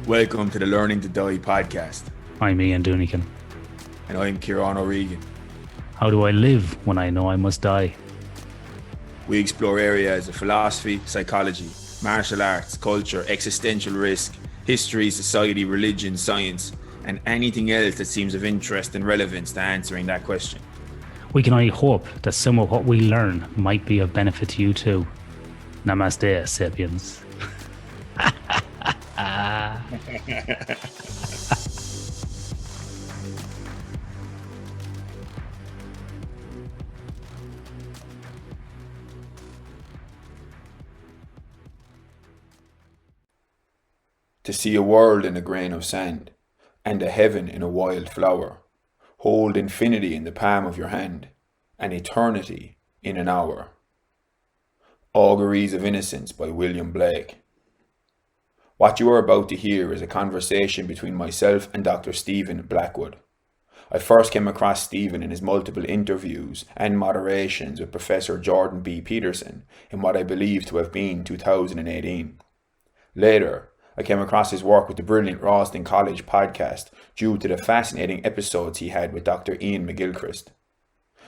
Welcome to the Learning to Die podcast. I'm Ian Doonican. And I'm Ciaran O'Regan. How do I live when I know I must die? We explore areas of philosophy, psychology, martial arts, culture, existential risk, history, society, religion, science, and anything else that seems of interest and relevance to answering that question. We can only hope that some of what we learn might be of benefit to you too. Namaste, sapiens. To see a world in a grain of sand, and a heaven in a wild flower, hold infinity in the palm of your hand, and eternity in an hour. Auguries of Innocence by William Blake. What you are about to hear is a conversation between myself and Dr. Stephen Blackwood. I first came across Stephen in his multiple interviews and moderations with Professor Jordan B. Peterson in what I believe to have been 2018. Later, I came across his work with the brilliant Ralston College podcast due to the fascinating episodes he had with Dr. Ian McGilchrist.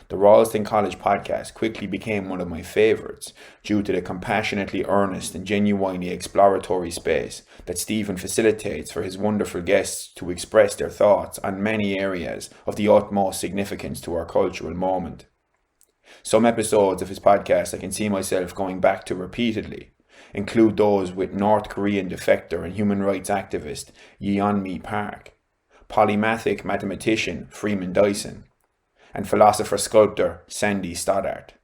The Ralston College podcast quickly became one of my favourites due to the compassionately earnest and genuinely exploratory space that Stephen facilitates for his wonderful guests to express their thoughts on many areas of the utmost significance to our cultural moment. Some episodes of his podcast I can see myself going back to repeatedly include those with North Korean defector and human rights activist Yeonmi Park, polymathic mathematician Freeman Dyson, and philosopher-sculptor Sandy Stoddart.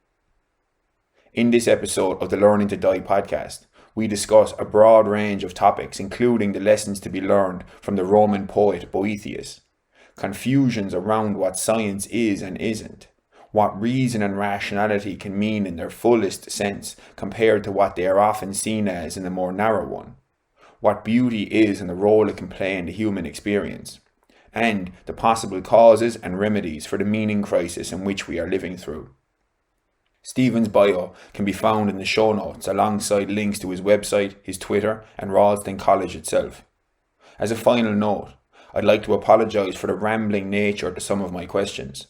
In this episode of the Learning to Die podcast, we discuss a broad range of topics including the lessons to be learned from the Roman poet Boethius, confusions around what science is and isn't, what reason and rationality can mean in their fullest sense compared to what they are often seen as in the more narrow one, what beauty is and the role it can play in the human experience, and the possible causes and remedies for the meaning crisis in which we are living through. Stephen's bio can be found in the show notes alongside links to his website, his Twitter, and Ralston College itself. As a final note, I'd like to apologise for the rambling nature to some of my questions.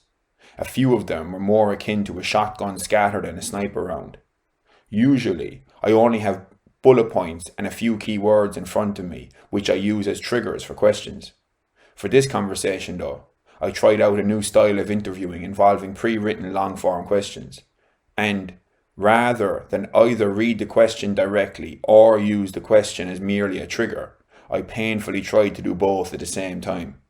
A few of them were more akin to a shotgun scatter than a sniper round. Usually, I only have bullet points and a few key words in front of me, which I use as triggers for questions. For this conversation though, I tried out a new style of interviewing involving pre-written long-form questions. And rather than either read the question directly or use the question as merely a trigger, I painfully tried to do both at the same time.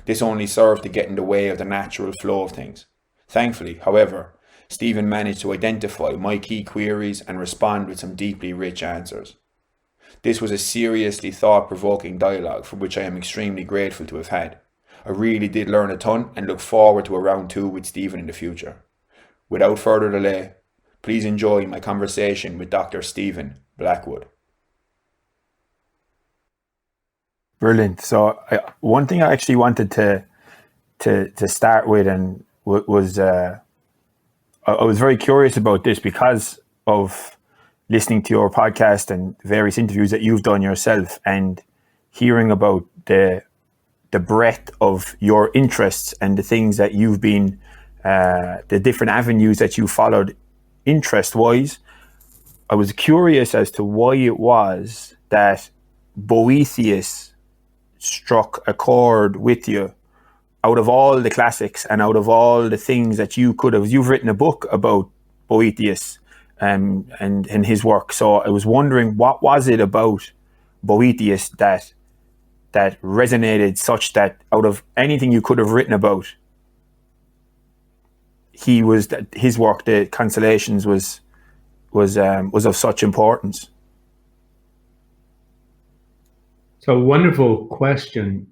This only served to get in the way of the natural flow of things. Thankfully, however, Stephen managed to identify my key queries and respond with some deeply rich answers. This was a seriously thought-provoking dialogue for which I am extremely grateful to have had. I really did learn a ton and look forward to a round 2 with Stephen in the future. Without further delay, please enjoy my conversation with Dr. Stephen Blackwood. Brilliant. So one thing I actually wanted to start with and was I was very curious about this because of listening to your podcast and various interviews that you've done yourself and hearing about the breadth of your interests and the things that you've been, the different avenues that you followed interest-wise. I was curious as to why it was that Boethius struck a chord with you out of all the classics and out of all the things that you've written a book about Boethius and his work. So I was wondering, what was it about Boethius that resonated such that out of anything you could have written about, his work, the Consolations, was of such importance? So wonderful question.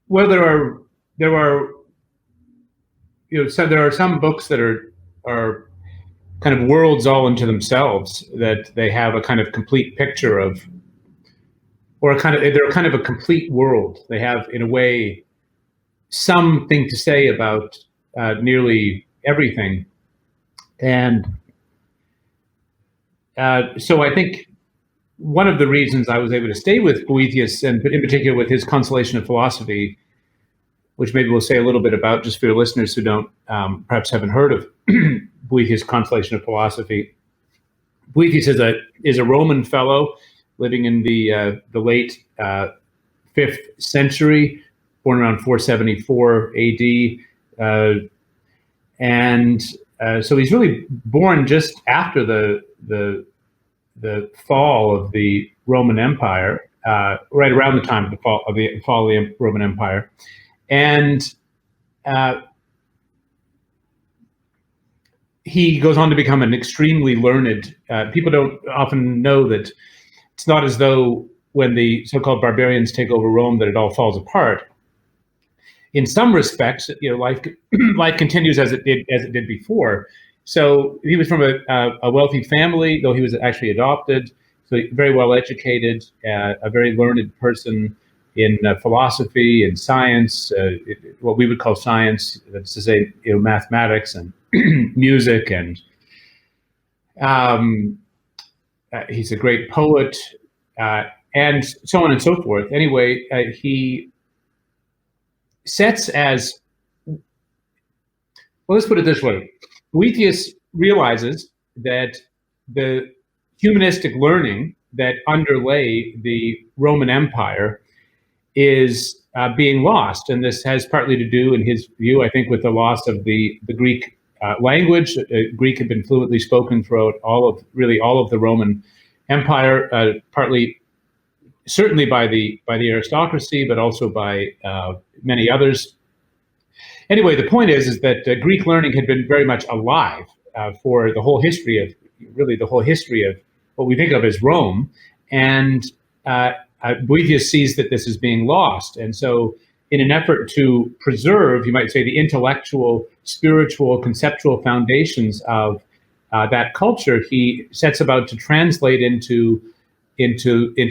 Well, there are so there are some books that are kind of worlds all into themselves, that they have a kind of complete picture of, or they're kind of a complete world. They have, in a way, something to say about nearly everything. And So I think one of the reasons I was able to stay with Boethius, and in particular with his Consolation of Philosophy, which maybe we'll say a little bit about just for your listeners who don't perhaps haven't heard of Boethius' Consolation of Philosophy. Boethius is a Roman fellow living in the late 5th century, born around 474 AD, and so he's really born just after the fall of the Roman Empire, right around the time of the fall of the Roman Empire, and he goes on to become an extremely learned. People don't often know that it's not as though when the so-called barbarians take over Rome that it all falls apart. In some respects, life continues as it did before. So he was from a wealthy family, though he was actually adopted. So very well educated, a very learned person in philosophy and science, what we would call science, that's to say, mathematics and music, and he's a great poet, and so on and so forth. Anyway, he sets as, well, let's put it this way. Wiethius realizes that the humanistic learning that underlay the Roman Empire is being lost. And this has partly to do, in his view, I think, with the loss of the Greek language. Greek had been fluently spoken throughout all of the Roman Empire, partly certainly by the aristocracy, but also by many others. Anyway, the point is that Greek learning had been very much alive for the whole history of what we think of as Rome, and Boethius sees that this is being lost, and so in an effort to preserve, you might say, the intellectual, spiritual, conceptual foundations of that culture, he sets about to translate into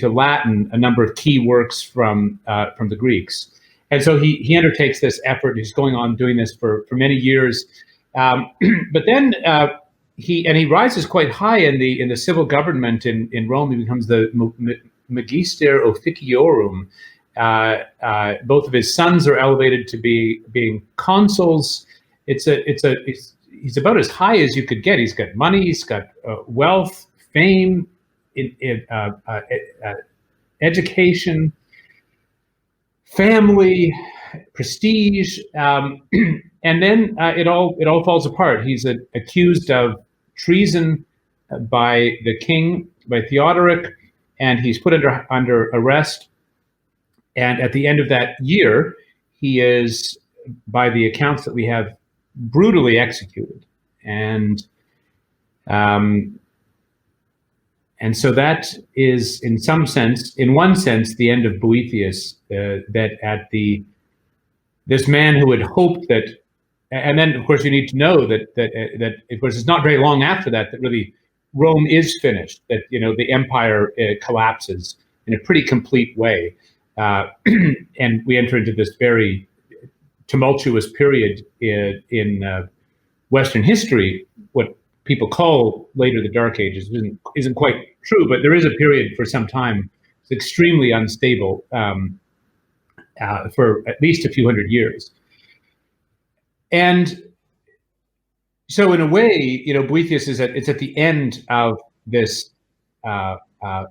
Latin a number of key works from the Greeks. And so he undertakes this effort. He's going on doing this for many years, but then he rises quite high in the civil government in Rome. He becomes the Magister Officiorum. Both of his sons are elevated to being consuls. He's about as high as you could get. He's got money. He's got wealth, fame, education, family, prestige, and then it all falls apart. He's accused of treason by the king, by Theodoric, and he's put under arrest. And at the end of that year, he is, by the accounts that we have, brutally executed. And so that is, in one sense, the end of Boethius. This man who had hoped that, and then of course you need to know that of course it's not very long after that really Rome is finished. That the empire collapses in a pretty complete way, and we enter into this very tumultuous period in Western history. What people call later the Dark Ages isn't quite true, but there is a period for some time it's extremely unstable for at least a few hundred years. And so in a way, Boethius it's at the end of this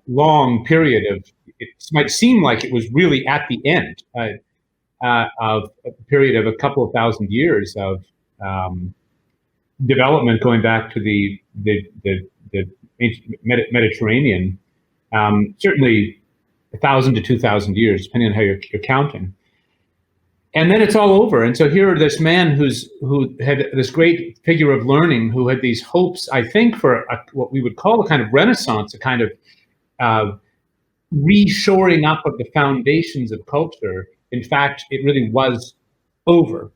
long period of, it might seem like it was really at the end of a period of a couple of thousand years of development going back to the Mediterranean, certainly 1,000 to 2,000 years, depending on how you're counting. And then it's all over. And so here, this man who had this great figure of learning, who had these hopes, I think, for what we would call a kind of renaissance, a kind of reshoring up of the foundations of culture. In fact, it really was over.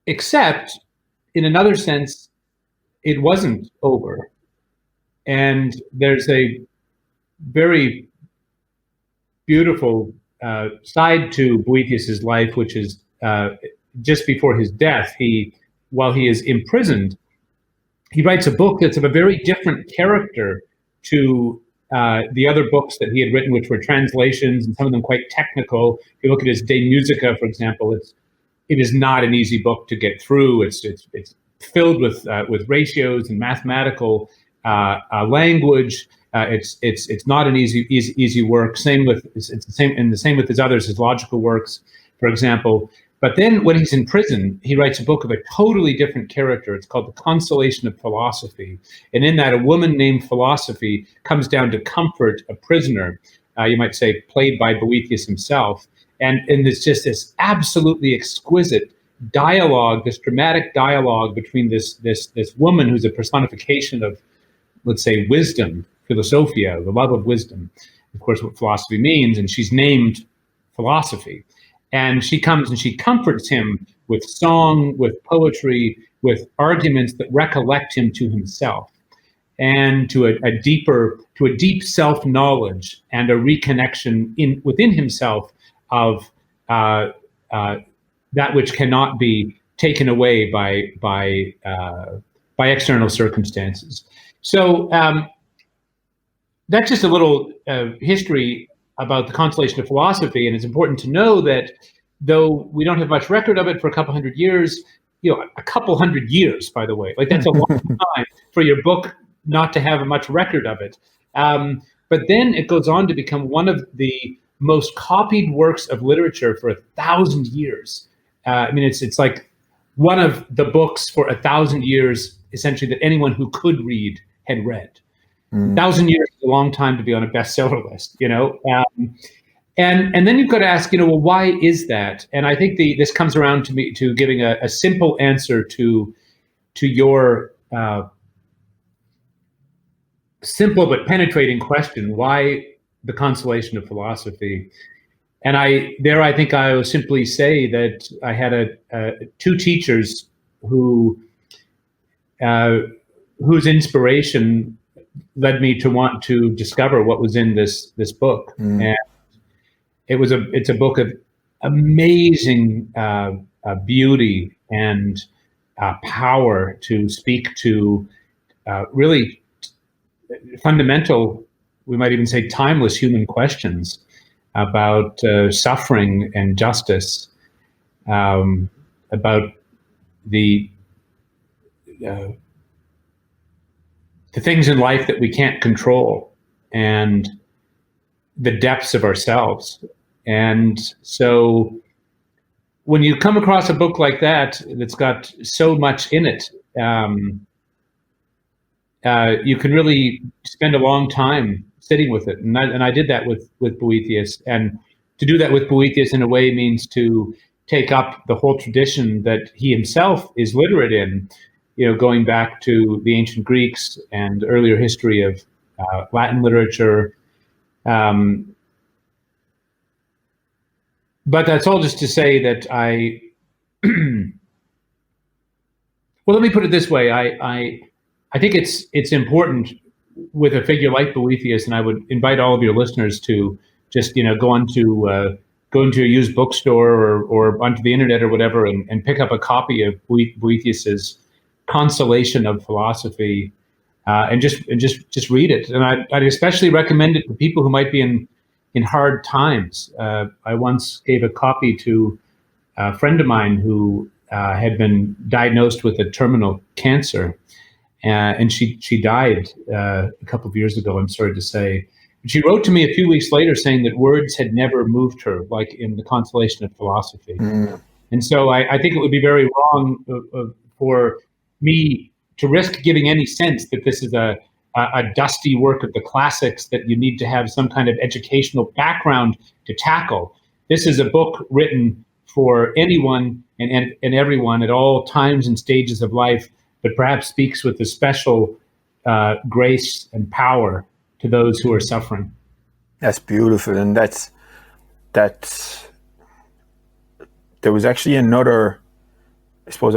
Except, in another sense, it wasn't over. And there's a very beautiful side to Boethius's life, which is just before his death, while he is imprisoned, he writes a book that's of a very different character to the other books that he had written, which were translations and some of them quite technical. If you look at his De Musica, for example, it is not an easy book to get through. It's filled with ratios and mathematical language. It's not an easy work. Same with his others, his logical works, for example. But then when he's in prison, he writes a book of a totally different character. It's called The Consolation of Philosophy. And in that, a woman named Philosophy comes down to comfort a prisoner, you might say played by Boethius himself. And there's just this absolutely exquisite dialogue, this dramatic dialogue between this woman who's a personification of, let's say, wisdom, philosophia, the love of wisdom, of course, what philosophy means, and she's named Philosophy. And she comes and she comforts him with song, with poetry, with arguments that recollect him to himself and to a deep self-knowledge and a reconnection within himself of that which cannot be taken away by external circumstances. So that's just a little history about the Consolation of Philosophy, and it's important to know that though we don't have much record of it for a couple hundred years, a couple hundred years, by the way, like that's a long time for your book not to have much record of it. But then it goes on to become one of the most copied works of literature for 1,000 years. I mean, it's like one of the books for 1,000 years, essentially, that anyone who could read had read. 1,000 years is a long time to be on a bestseller list, and then you've got to ask, well, why is that? And I think this comes around to giving a simple answer to your simple but penetrating question: why the Consolation of Philosophy? And I think I will simply say that I had two teachers whose inspiration led me to want to discover what was in this book. And it's a book of amazing beauty and power to speak to really fundamental, we might even say timeless human questions about suffering and justice, about the things in life that we can't control, and the depths of ourselves. And so when you come across a book like that, that's got so much in it, you can really spend a long time sitting with it. And I did that with Boethius. And to do that with Boethius in a way means to take up the whole tradition that he himself is literate in, going back to the ancient Greeks and earlier history of Latin literature. But that's all just to say that well, let me put it this way. I think it's important with a figure like Boethius, and I would invite all of your listeners to just, go into a used bookstore or onto the internet or whatever and pick up a copy of Boethius's Consolation of Philosophy, and just read it. And I'd especially recommend it to people who might be in hard times. I once gave a copy to a friend of mine who had been diagnosed with a terminal cancer, and she died a couple of years ago, I'm sorry to say. She wrote to me a few weeks later saying that words had never moved her, like in the Consolation of Philosophy. And so I think it would be very wrong for me to risk giving any sense that this is a dusty work of the classics that you need to have some kind of educational background to tackle. This is a book written for anyone and everyone at all times and stages of life, but perhaps speaks with a special grace and power to those who are suffering. That's beautiful. And that's there was actually another, I suppose,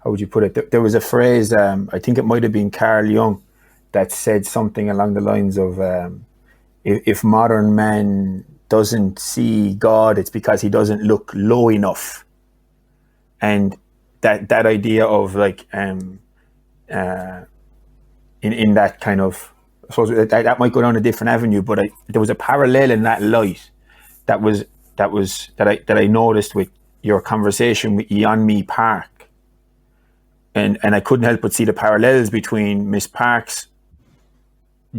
how would you put it? There was a phrase, I think it might have been Carl Jung, that said something along the lines of, if modern man doesn't see God, it's because he doesn't look low enough. And that idea of like in that kind of, I suppose that might go down a different avenue, but there was a parallel in that light that I noticed with your conversation with Yeonmi Park, and I couldn't help but see the parallels between Miss Park's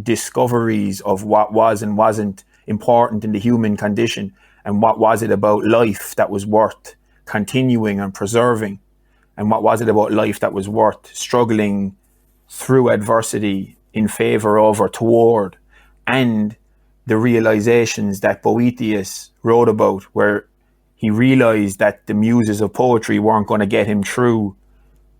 discoveries of what was and wasn't important in the human condition, and what was it about life that was worth continuing and preserving, and what was it about life that was worth struggling through adversity in favor of or toward, and the realizations that Boethius wrote about, where he realized that the muses of poetry weren't going to get him through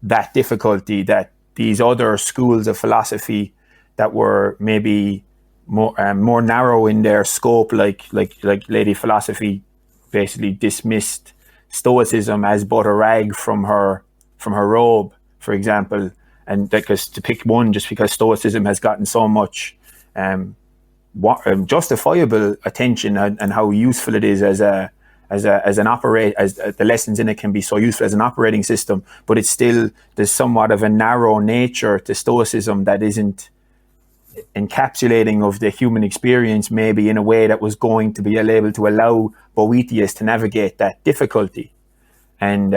that difficulty, that these other schools of philosophy that were maybe more narrow in their scope, like Lady Philosophy basically dismissed Stoicism as but a rag from her robe, for example, and because to pick one, just because Stoicism has gotten so much justifiable attention, and how useful it is as the lessons in it can be so useful as an operating system, but it's still, there's somewhat of a narrow nature to Stoicism that isn't encapsulating of the human experience, maybe in a way that was going to be able to allow Boethius to navigate that difficulty. And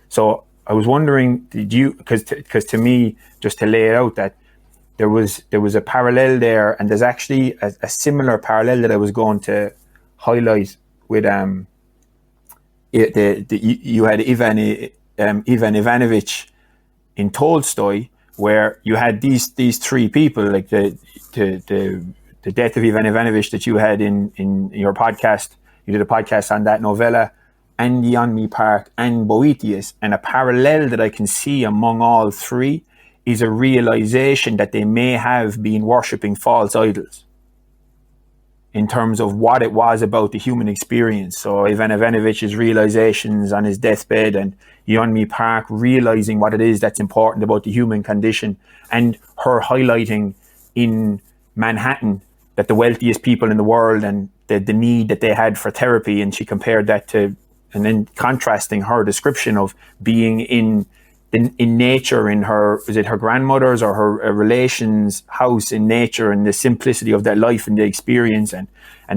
so I was wondering, did you, because to me, just to lay it out, that there was a parallel there, and there's actually a similar parallel that I was going to highlight with you had Ivan Ivanovich in Tolstoy, where you had these three people, like the death of Ivan Ivanovich that you had in your podcast. You did a podcast on that novella, and Yeonmi Park and Boethius, and a parallel that I can see among all three is a realization that they may have been worshipping false idols in terms of what it was about the human experience. So Ivan Ivanovich's realizations on his deathbed, and Yeonmi Park realizing what it is that's important about the human condition, and her highlighting in Manhattan that the wealthiest people in the world, and the need that they had for therapy, and she compared that to, and then contrasting her description of being in nature, in her, was it her grandmother's or her relation's house in nature, and the simplicity of that life and the experience, and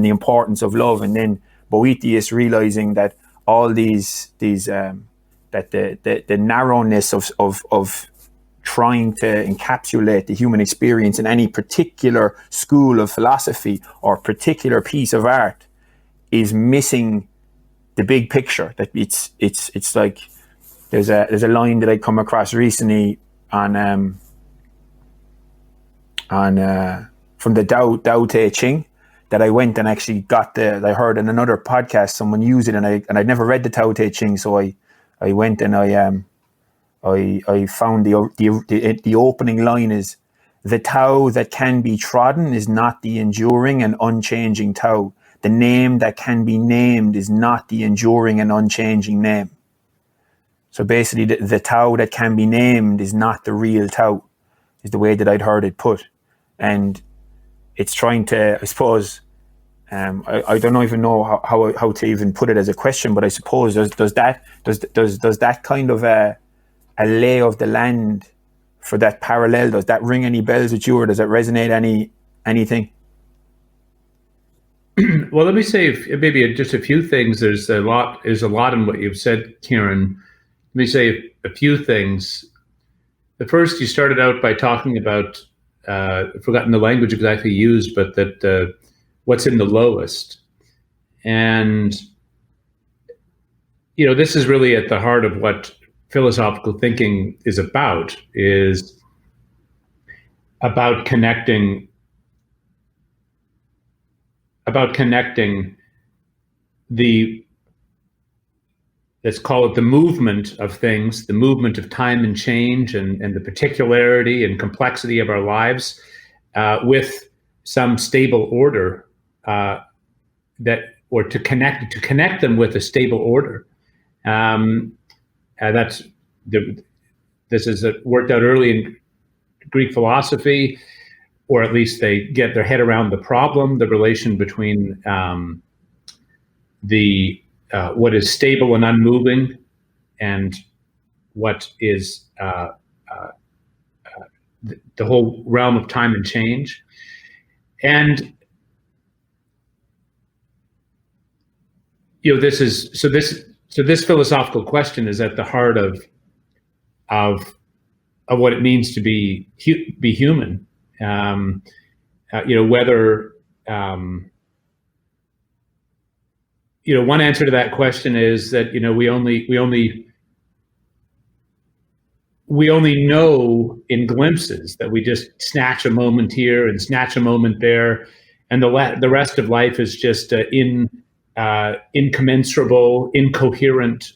the importance of love. And then Boethius realizing that all these that the narrowness of trying to encapsulate the human experience in any particular school of philosophy or particular piece of art is missing the big picture. That it's like, there's a line that I come across recently on from the Tao Te Ching, that I went and actually I heard in another podcast someone use it, and I'd never read the Tao Te Ching, so I went and I found the opening line is, "The Tao that can be trodden is not the enduring and unchanging Tao. The name that can be named is not the enduring and unchanging name." So basically, the Tao that can be named is not the real Tao, is the way that I'd heard it put. And it's trying to, I suppose, I don't even know how to even put it as a question, but I suppose does that kind of a lay of the land for that parallel, does that ring any bells with you, or does it resonate anything? Well, let me say maybe just a few things. There's a lot in what you've said, Ciaran. Let me say a few things. The first, you started out by talking about, I've forgotten the language exactly used, but that what's in the lowest. And, this is really at the heart of what philosophical thinking is about connecting let's call it the movement of things, the movement of time and change, and the particularity and complexity of our lives, with some stable order, to connect them with a stable order. This is worked out early in Greek philosophy, or at least they get their head around the problem, the relation between what is stable and unmoving, and what is the whole realm of time and change. And this philosophical question is at the heart of what it means to be human. Whether one answer to that question is that we only know in glimpses, that we just snatch a moment here and snatch a moment there, and the rest of life is just incommensurable, incoherent,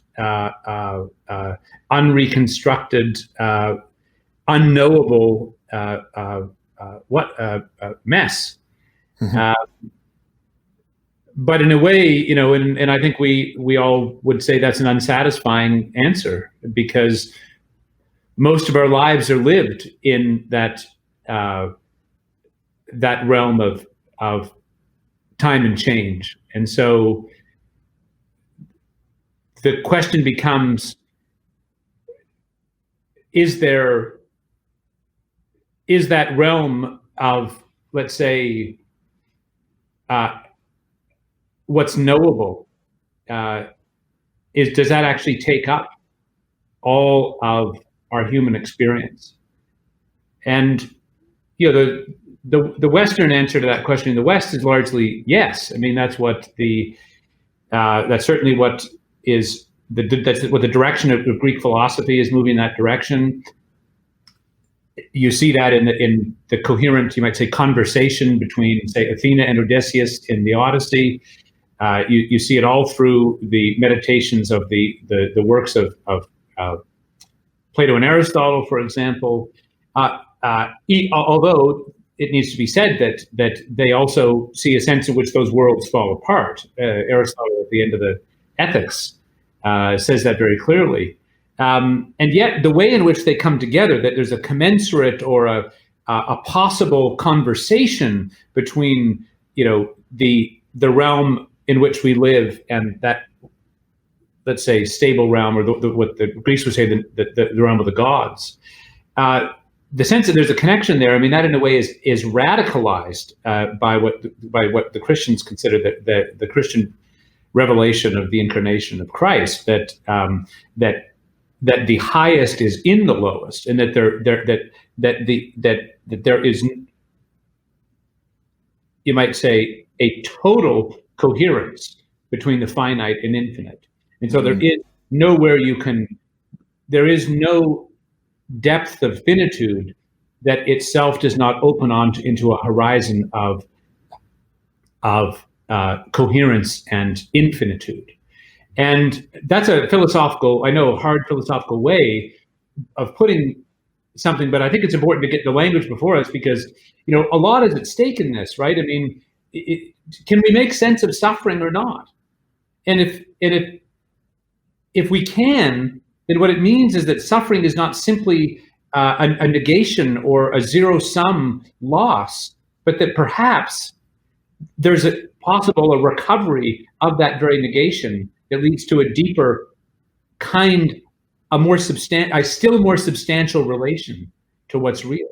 unreconstructed, unknowable mess. Mm-hmm. But in a way, and I think we all would say that's an unsatisfying answer, because most of our lives are lived in that realm of time and change. And so the question becomes, is that realm of, let's say, what's knowable, does that actually take up all of our human experience? And the Western answer to that question in the West is largely yes. I mean, that's what that's certainly what is that's what the direction of Greek philosophy is, moving in that direction. You see that in the coherent, you might say, conversation between, say, Athena and Odysseus in the Odyssey. You see it all through the meditations of the works of Plato and Aristotle, for example. Although it needs to be said that they also see a sense in which those worlds fall apart. Aristotle, at the end of the Ethics, says that very clearly. And yet, the way in which they come together, that there's a commensurate or a possible conversation between, the realm in which we live and that, let's say, stable realm, or what the Greeks would say the realm of the gods. The sense that there's a connection there, I mean, that in a way is radicalized by what the Christians consider the Christian revelation of the incarnation of Christ, that the highest is in the lowest, and that there is, you might say, a total coherence between the finite and infinite. And so there is nowhere there is no depth of finitude that itself does not open into a horizon of coherence and infinitude. And that's a hard philosophical way of putting something, but I think it's important to get the language before us, because, a lot is at stake in this, right? I mean, can we make sense of suffering or not? And if we can, then what it means is that suffering is not simply a negation or a zero-sum loss, but that perhaps there's a recovery of that very negation that leads to a deeper kind, a still more substantial relation to what's real.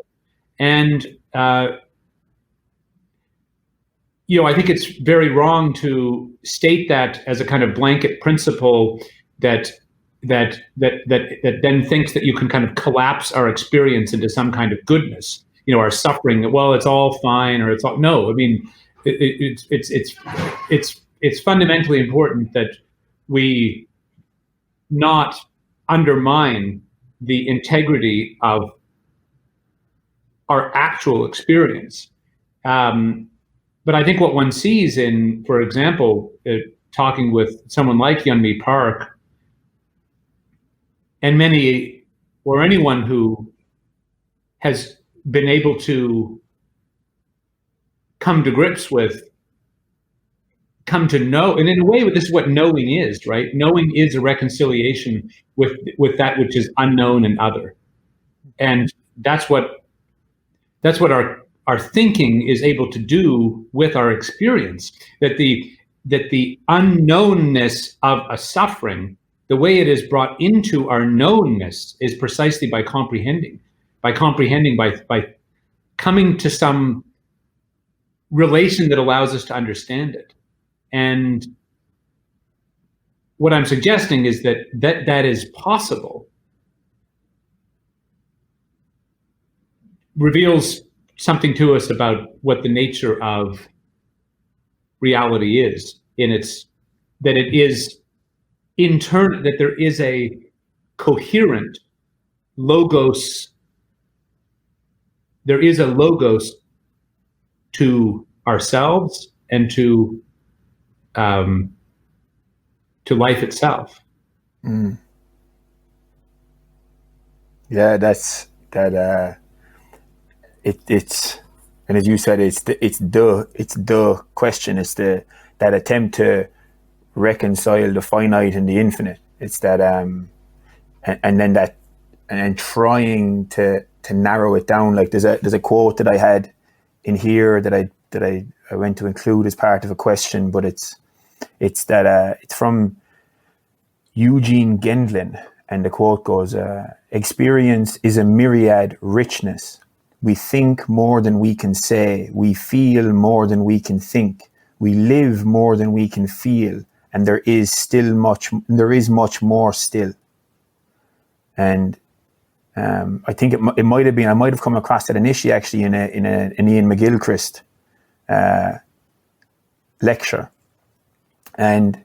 And I think it's very wrong to state that as a kind of blanket principle that then thinks that you can kind of collapse our experience into some kind of goodness. Our suffering, well, it's all fine, or it's all no. I mean, it's fundamentally important that we not undermine the integrity of our actual experience. But I think what one sees in, for example, talking with someone like Yeonmi Park, and anyone who has been able to come to grips with, come to know, and in a way, this is what knowing is, right? Knowing is a reconciliation with that which is unknown and other, and that's what our thinking is able to do with our experience. That the unknownness of a suffering the way it is brought into our knownness is precisely by comprehending, by coming to some relation that allows us to understand it. And what I'm suggesting is that is possible, reveals something to us about what the nature of reality is, that it is that there is a coherent logos. There is a logos to ourselves and to life itself. Mm. Yeah, that's that. It's and as you said, it's the question. It's that attempt to reconcile the finite and the infinite. It's that and then trying to narrow it down. Like there's a quote that I had in here that I went to include as part of a question, but it's from Eugene Gendlin, and the quote goes, "Experience is a myriad richness. We think more than we can say. We feel more than we can think. We live more than we can feel. And there is much more still." And I think it might have been. I might have come across that initially, actually, in an Ian McGilchrist lecture. And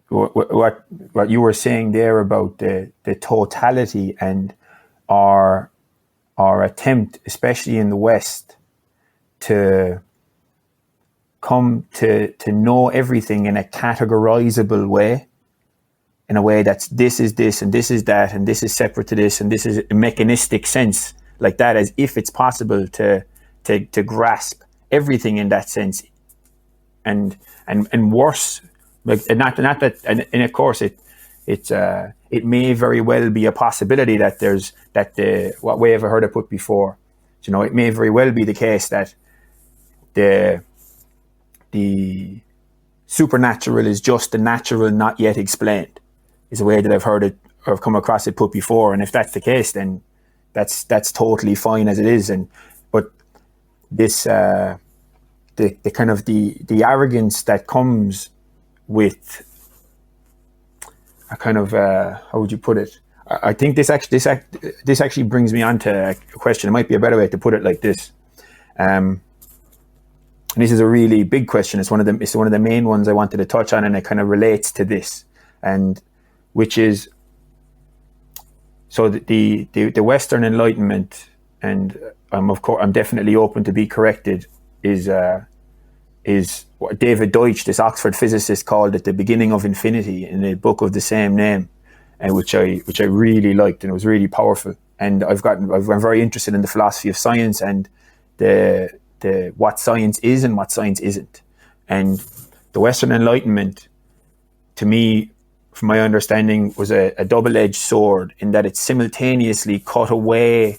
what you were saying there about the totality and our attempt, especially in the West, to come to know everything in a categorizable way, in a way that's this is this and this is that and this is separate to this and this is a mechanistic sense like that, as if it's possible to grasp everything in that sense, and worse, like, and not that, and of course it may very well be a possibility that what way have I heard it put before? You know, it may very well be the case that the supernatural is just the natural not yet explained, is a way that I've heard it or I've come across it put before. And if that's the case, then that's totally fine as it is. But this the kind of the arrogance that comes with a kind of how would you put it? I think this actually brings me on to a question. It might be a better way to put it like this. And this is a really big question. It's one of the main ones I wanted to touch on, and it kind of relates to this, and which is, so the Western Enlightenment, and I'm definitely open to be corrected, is what David Deutsch, this Oxford physicist, called it the beginning of infinity in a book of the same name, and which I really liked, and it was really powerful. And I'm very interested in the philosophy of science and the what science is and what science isn't. And the Western Enlightenment, to me, from my understanding, was a double-edged sword, in that it simultaneously cut away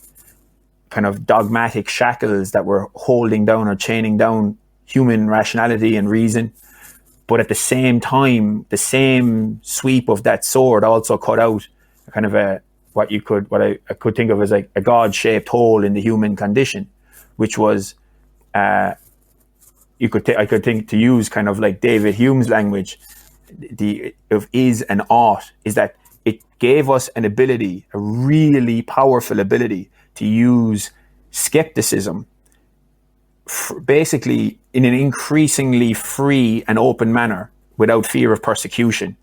kind of dogmatic shackles that were holding down or chaining down human rationality and reason, but at the same time, the same sweep of that sword also cut out kind of what I could think of as like a God-shaped hole in the human condition, which was I could think, to use kind of like David Hume's language, of is and ought, is that it gave us an ability, a really powerful ability, to use skepticism basically in an increasingly free and open manner without fear of persecution.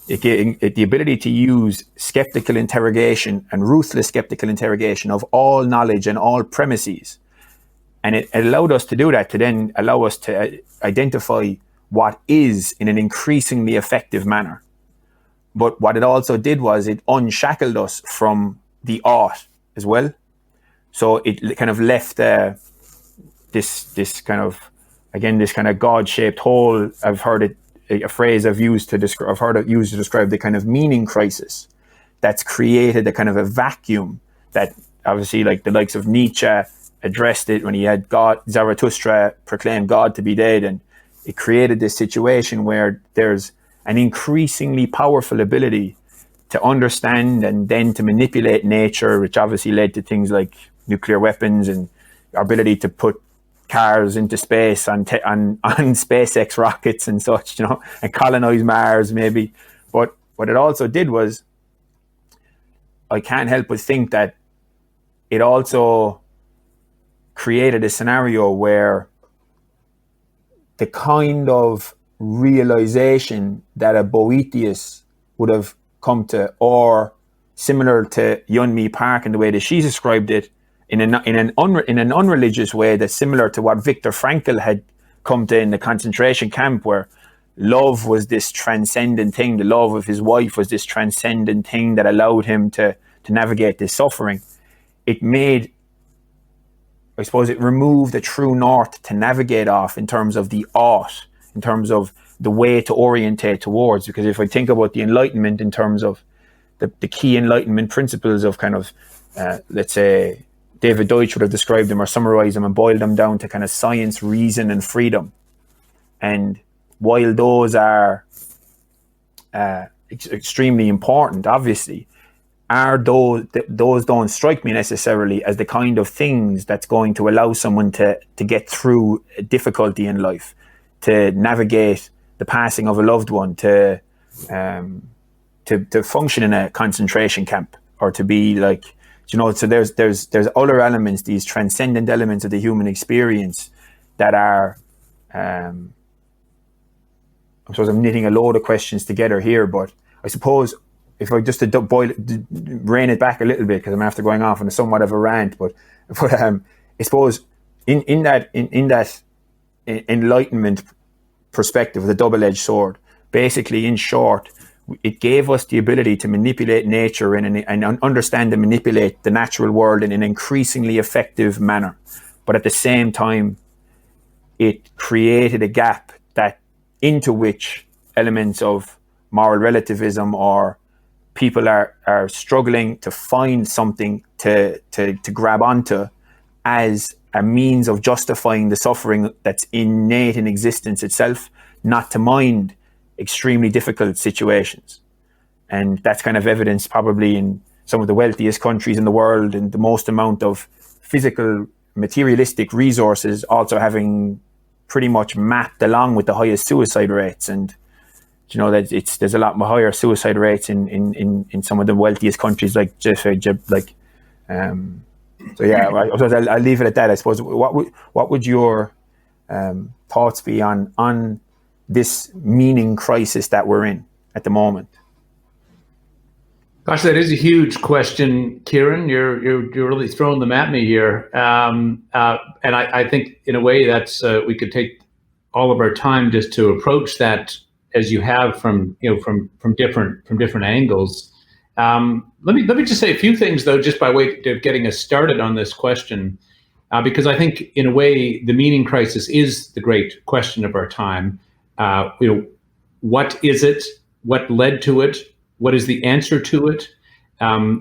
The ability to use skeptical interrogation and ruthless skeptical interrogation of all knowledge and all premises. And it allowed us to do that, to then allow us to identify what is in an increasingly effective manner. But what it also did was it unshackled us from the ought as well. So it kind of left this kind of, again, this kind of God-shaped hole. I've heard it, a phrase I've used to describe, I've heard it used to describe the kind of meaning crisis that's created a kind of a vacuum that obviously, like the likes of Nietzsche addressed it when he had God, Zarathustra proclaimed God to be dead, and it created this situation where there's an increasingly powerful ability to understand and then to manipulate nature, which obviously led to things like nuclear weapons and our ability to put cars into space on SpaceX rockets and such, and colonize Mars maybe. But what it also did was, I can't help but think that it also created a scenario where the kind of realization that a Boethius would have come to, or similar to Yeonmi Park in the way that she's described it, in an unreligious way, that's similar to what Viktor Frankl had come to in the concentration camp, where love was this transcendent thing. The love of his wife was this transcendent thing that allowed him to navigate this suffering. It made, I suppose, it removed the true north to navigate off in terms of the ought, in terms of the way to orientate towards. Because if I think about the Enlightenment in terms of the key Enlightenment principles of kind of, let's say, David Deutsch would have described them or summarized them and boiled them down to kind of science, reason, and freedom. And while those are extremely important, obviously, those don't strike me necessarily as the kind of things that's going to allow someone to get through difficulty in life, to navigate the passing of a loved one, to function in a concentration camp, or to be like, so there's other elements, these transcendent elements of the human experience that are, I suppose I'm knitting a load of questions together here, but I suppose if I just rein it back a little bit, because I'm after going off on a somewhat of a rant, but I suppose in that Enlightenment perspective, the double-edged sword, basically, in short, it gave us the ability to manipulate nature and understand and manipulate the natural world in an increasingly effective manner. But at the same time, it created a gap into which elements of moral relativism or people are struggling to find something to grab onto as a means of justifying the suffering that's innate in existence itself, not to mind extremely difficult situations. And that's kind of evidenced probably in some of the wealthiest countries in the world and the most amount of physical, materialistic resources also having pretty much mapped along with the highest suicide rates. And that there's a lot more higher suicide rates in some of the wealthiest countries like so yeah, I'll leave it at that. I suppose what would your thoughts be on this meaning crisis that we're in at the moment? Gosh, that is a huge question, Ciaran. You're really throwing them at me here, and I think in a way that's we could take all of our time just to approach that as you have from different angles. Let me just say a few things though, just by way of getting us started on this question, because I think in a way the meaning crisis is the great question of our time. What is it? What led to it? What is the answer to it? How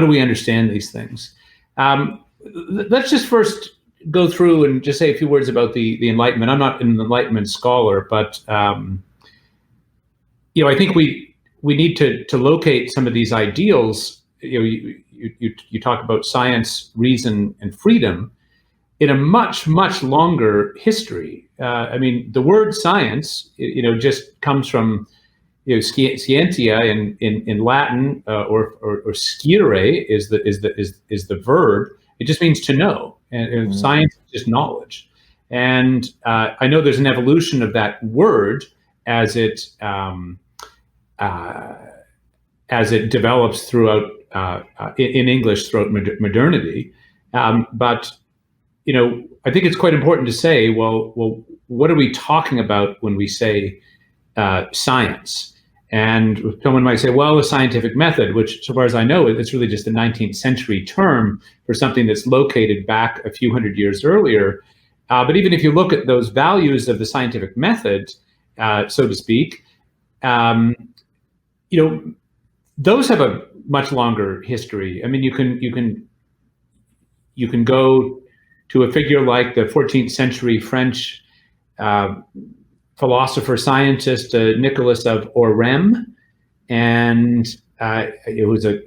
do we understand these things? Let's just first go through and just say a few words about the Enlightenment. I'm not an Enlightenment scholar, but I think we need to locate some of these ideals. You talk about science, reason, and freedom in a much, much longer history. The word science, just comes from scientia in Latin, or scire is the verb. It just means to know, and science is just knowledge. And I know there's an evolution of that word as it develops throughout in English throughout modernity. But I think it's quite important to say, well, what are we talking about when we say science? And someone might say, well, the scientific method, which, so far as I know, it's really just a 19th century term for something that's located back a few hundred years earlier. But even if you look at those values of the scientific method, so to speak, those have a much longer history. You can go to a figure like the 14th century French philosopher scientist Nicolas of Orem, and it was I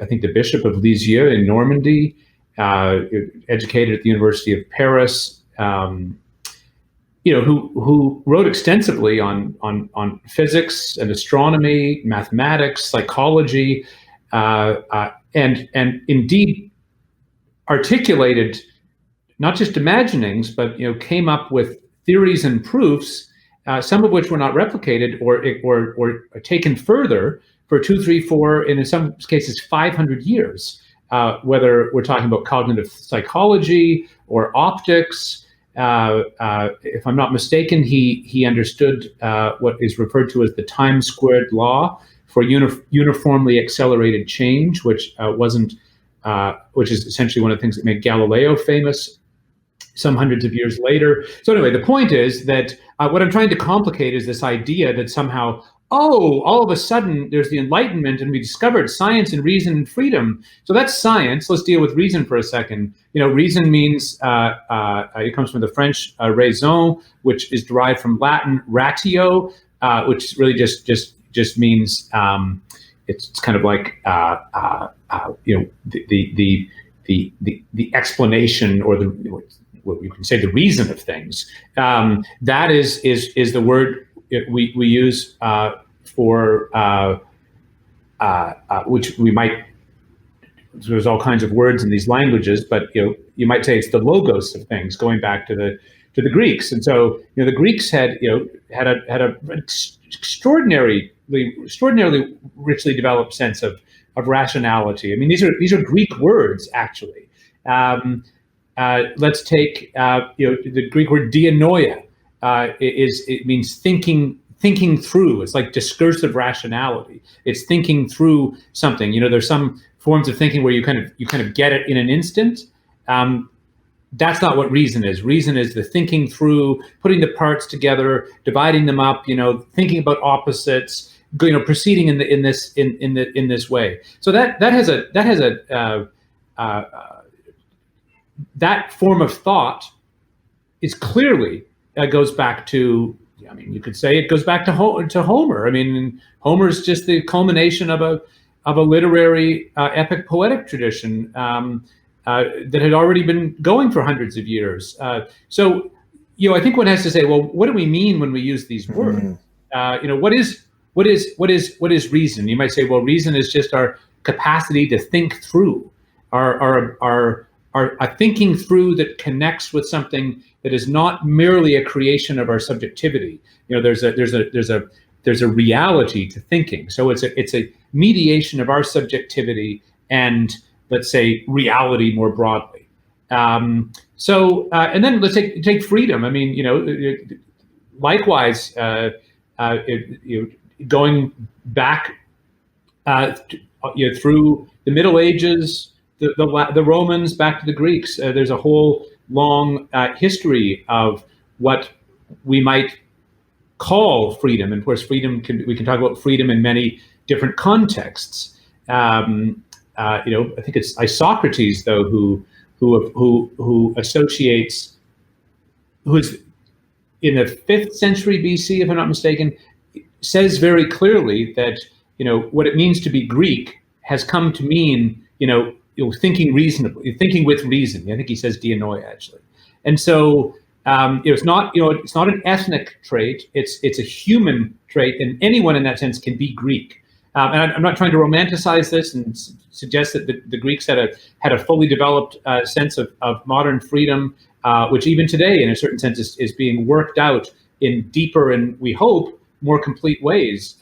think the Bishop of Lisieux in Normandy, educated at the University of Paris, who wrote extensively on physics and astronomy, mathematics, psychology, and indeed articulated not just imaginings, but came up with theories and proofs, some of which were not replicated or taken further for 2, 3, 4, and in some cases 500 years. Whether we're talking about cognitive psychology or optics, if I'm not mistaken, he understood what is referred to as the time-squared law for uniformly accelerated change, which is essentially one of the things that made Galileo famous some hundreds of years later. So anyway, the point is that what I'm trying to complicate is this idea that somehow, all of a sudden there's the Enlightenment and we discovered science and reason and freedom. So that's science. Let's deal with reason for a second. Reason means, it comes from the French raison, which is derived from Latin ratio, which really just means, it's kind of like, the explanation, or what you can say, the reason of things. That is the word we use for which we might. There's all kinds of words in these languages, but you might say it's the logos of things, going back to the Greeks. And so the Greeks had a extraordinarily richly developed sense of rationality. I mean, these are Greek words actually. Let's take the Greek word dianoia. It means thinking through. It's like discursive rationality. It's thinking through something. There's some forms of thinking where you kind of get it in an instant. That's not what reason is. Reason is the thinking through, putting the parts together, dividing them up. Thinking about opposites. Proceeding in this way. So that form of thought is clearly goes back to. I mean, you could say it goes back to Homer. I mean, Homer is just the culmination of a literary epic poetic tradition that had already been going for hundreds of years. So I think one has to say, well, what do we mean when we use these words? What is reason? You might say, well, reason is just our capacity to think through, our thinking through that connects with something that is not merely a creation of our subjectivity. There's a reality to thinking. So it's a mediation of our subjectivity and, let's say, reality more broadly. And then let's take freedom. I mean, likewise, going back through the Middle Ages, the Romans, back to the Greeks, there's a whole long history of what we might call freedom. And of course, we can talk about freedom in many different contexts. I think it's Socrates, though, who associates, who's in the 5th century BC, if I'm not mistaken, says very clearly that what it means to be Greek has come to mean thinking reasonably, thinking with reason. I think he says dianoia actually, and so it's not an ethnic trait. It's a human trait, and anyone in that sense can be Greek. And I'm not trying to romanticize this and suggest that the Greeks had a fully developed sense of modern freedom, which even today, in a certain sense, is being worked out in deeper and, we hope, more complete ways.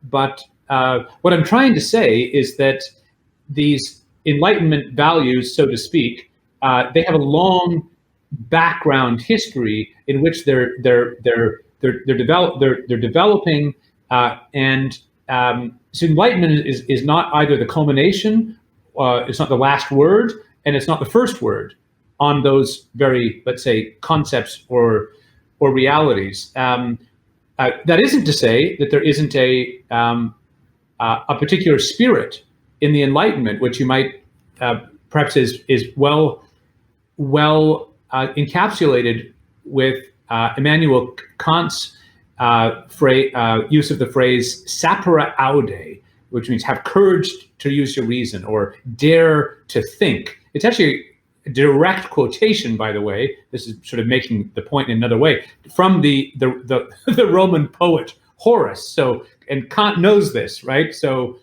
But what I'm trying to say is that these Enlightenment values, so to speak, they have a long background history in which they're developing, and so Enlightenment is not either the culmination, it's not the last word, and it's not the first word on those very, let's say, concepts or realities. That isn't to say that there isn't a particular spirit in the Enlightenment, which you might perhaps is well encapsulated with Immanuel Kant's use of the phrase sapere aude, which means have courage to use your reason or dare to think. It's actually a direct quotation, by the way. This is sort of making the point in another way from the Roman poet Horace. So, and Kant knows this, right? So,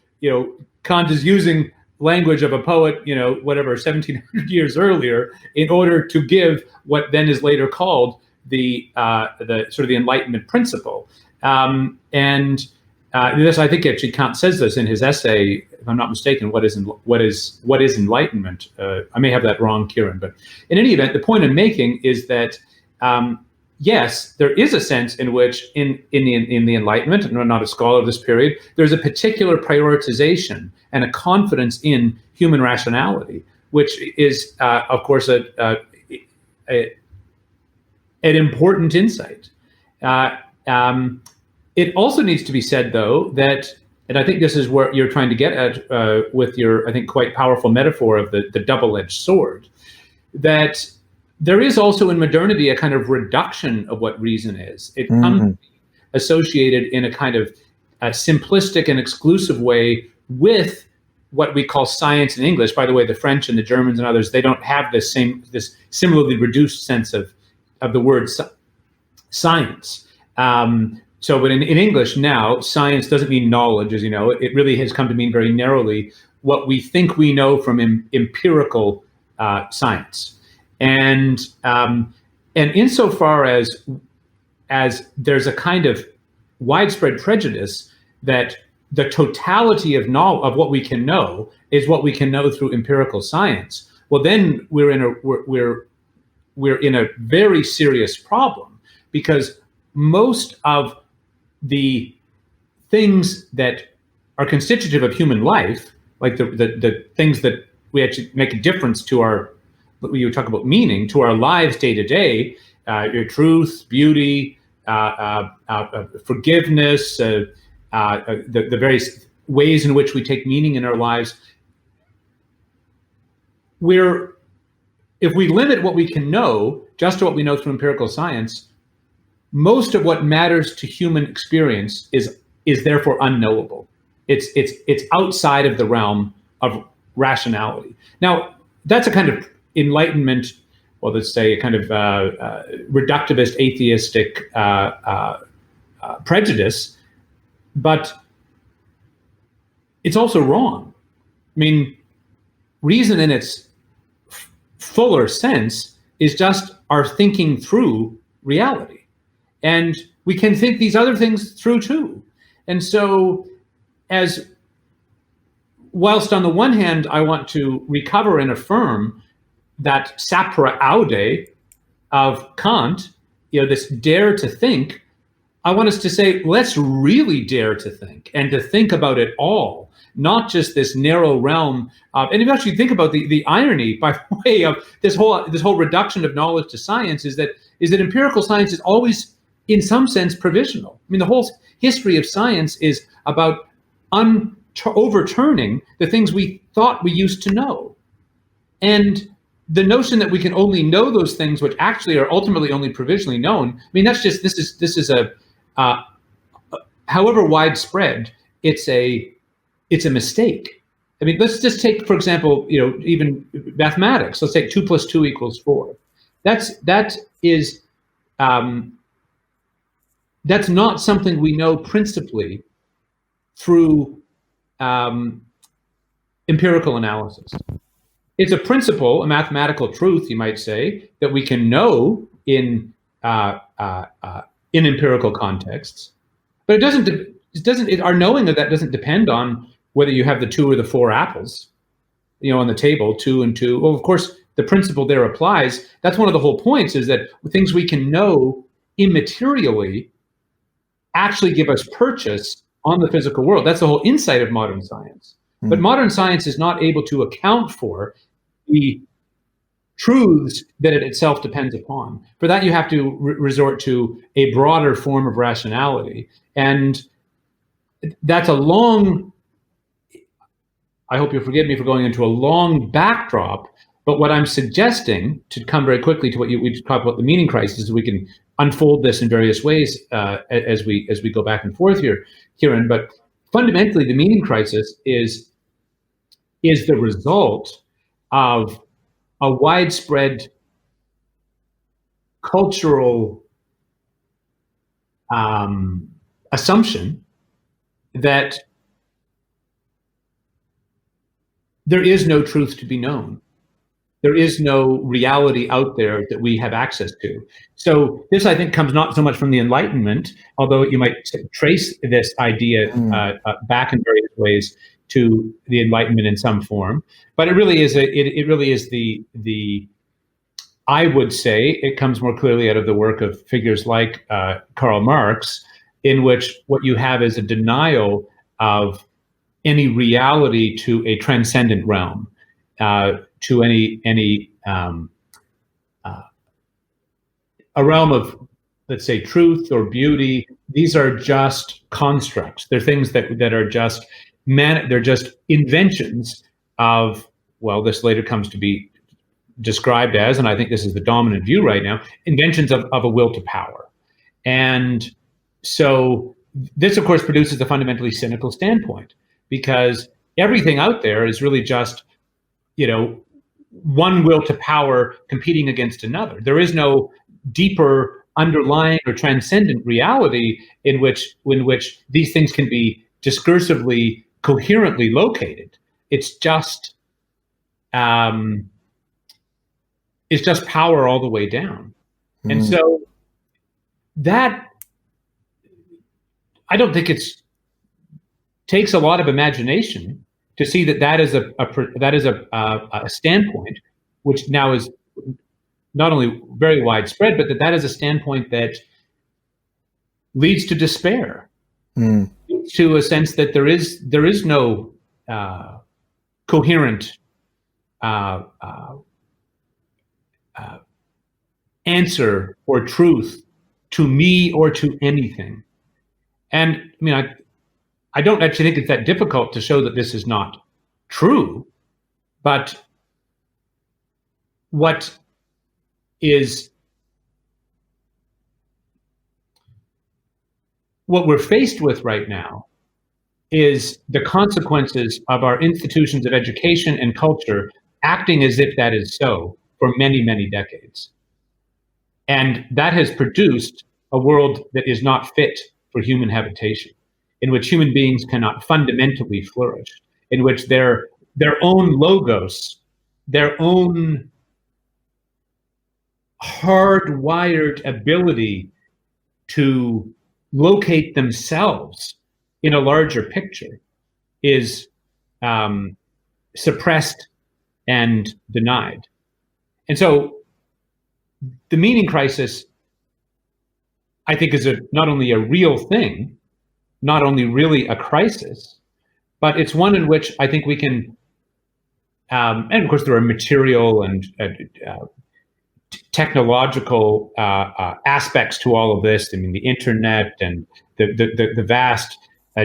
Kant is using language of a poet, whatever, 1700 years earlier, in order to give what then is later called the sort of the Enlightenment principle. This, I think, actually Kant says this in his essay, if I'm not mistaken, what is enlightenment? I may have that wrong, Ciaran, but in any event, the point I'm making is that yes, there is a sense in which in the Enlightenment, and I'm not a scholar of this period, there's a particular prioritization and a confidence in human rationality, which is, of course, an important insight. It also needs to be said, though, that, and I think this is where you're trying to get at with your, I think, quite powerful metaphor of the double-edged sword, that there is also in modernity a kind of reduction of what reason is. It comes to be associated in a kind of a simplistic and exclusive way with what we call science in English. By the way, the French and the Germans and others, they don't have this similarly reduced sense of the word science. But in English now, science doesn't mean knowledge, as you know. It really has come to mean very narrowly what we think we know from empirical science. And insofar as there's a kind of widespread prejudice that the totality of what we can know is what we can know through empirical science, well, then we're in a very serious problem, because most of the things that are constitutive of human life, like the things that we actually make a difference to our, you talk about meaning, to our lives day to day, your truth, beauty, forgiveness, the various ways in which we take meaning in our lives. If we limit what we can know just to what we know through empirical science, most of what matters to human experience is therefore unknowable. It's outside of the realm of rationality. Now, that's a kind of Enlightenment, well, let's say a kind of reductivist, atheistic prejudice, but it's also wrong. I mean, reason in its fuller sense is just our thinking through reality. And we can think these other things through too. And so, whilst on the one hand, I want to recover and affirm that sapere aude of Kant, this dare to think, I want us to say, let's really dare to think and to think about it all, not just this narrow realm of, and if you actually think about the irony, by way of this whole reduction of knowledge to science, is that empirical science is always, in some sense, provisional. I mean, the whole history of science is about overturning the things we thought we used to know. And the notion that we can only know those things which actually are ultimately only provisionally known, I mean, this is a however widespread, it's a mistake. I mean, let's just take, for example, even mathematics. Let's take 2 + 2 = 4. That's not something we know principally through empirical analysis. It's a principle, a mathematical truth, you might say, that we can know in empirical contexts, but our knowing of that doesn't depend on whether you have the 2 or the 4 apples, on the table, 2 and 2. Well, of course, the principle there applies. That's one of the whole points, is that things we can know immaterially actually give us purchase on the physical world. That's the whole insight of modern science. But modern science is not able to account for the truths that it itself depends upon. For that, you have to resort to a broader form of rationality. And that's a long, I hope you'll forgive me for going into a long backdrop, but what I'm suggesting, to come very quickly to what we talked about, the meaning crisis, we can unfold this in various ways as we go back and forth here, Ciaran. But fundamentally, the meaning crisis is the result of a widespread cultural assumption that there is no truth to be known. There is no reality out there that we have access to. So this, I think, comes not so much from the Enlightenment, although you might trace this idea back in various ways to the Enlightenment in some form. But it really is the I would say it comes more clearly out of the work of figures like Karl Marx, in which what you have is a denial of any reality to a transcendent realm, to a realm of, let's say, truth or beauty. These are just constructs. They're things that are just they're just inventions of, well, this later comes to be described as, and I think this is the dominant view right now, inventions of a will to power. And so this, of course, produces a fundamentally cynical standpoint, because everything out there is really just, one will to power competing against another. There is no deeper underlying or transcendent reality in which these things can be discursively, coherently located. It's just power all the way down. And so that, I don't think takes a lot of imagination to see that is a standpoint which now is not only very widespread, but that is a standpoint that leads to despair, leads to a sense that there is no coherent answer or truth to me or to anything. And I mean, I don't actually think it's that difficult to show that this is not true, but what we're faced with right now is the consequences of our institutions of education and culture acting as if that is so for many, many decades. And that has produced a world that is not fit for human habitation, in which human beings cannot fundamentally flourish, in which their own logos, their own hardwired ability to locate themselves in a larger picture is suppressed and denied. And so the meaning crisis, I think, is not only a real thing, not only really a crisis, but it's one in which I think we can, and of course there are material and technological aspects to all of this. I mean, the internet and the vast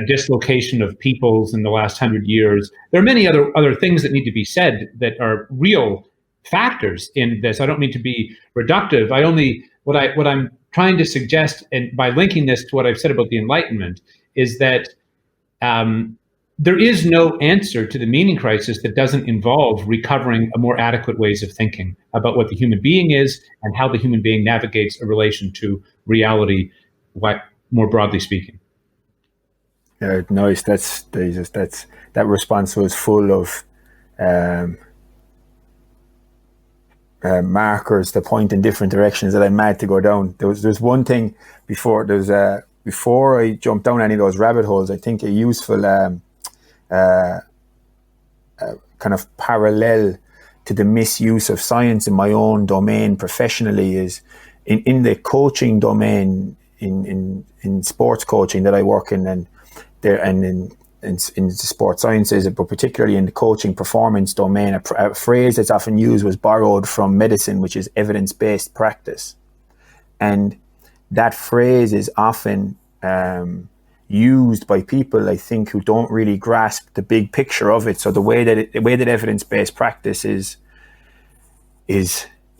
dislocation of peoples in the last 100 years. There are many other things that need to be said that are real factors in this. I don't mean to be reductive. What I'm trying to suggest, and by linking this to what I've said about the Enlightenment, is that there is no answer to the meaning crisis that doesn't involve recovering a more adequate ways of thinking about what the human being is and how the human being navigates a relation to reality, more broadly speaking. Yeah, nice. That response was full of markers to point in different directions that I'm mad to go down. There's one thing before I jump down any of those rabbit holes. I think a useful kind of parallel to the misuse of science in my own domain professionally is in the coaching domain, in sports coaching that I work in, and in sports sciences, but particularly in the coaching performance domain, a phrase that's often used was borrowed from medicine, which is evidence-based practice. And that phrase is often used by people, I think, who don't really grasp the big picture of it. So the way that evidence-based practice is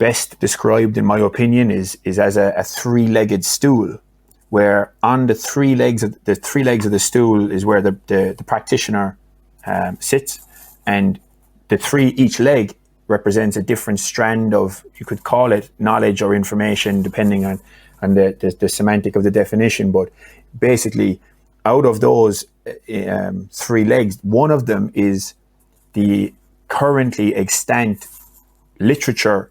best described, in my opinion, is as a three-legged stool, where on the three legs of the stool is where the practitioner sits, and each leg represents a different strand of, you could call it knowledge or information, depending on the semantic of the definition. But basically, out of those three legs, one of them is the currently extant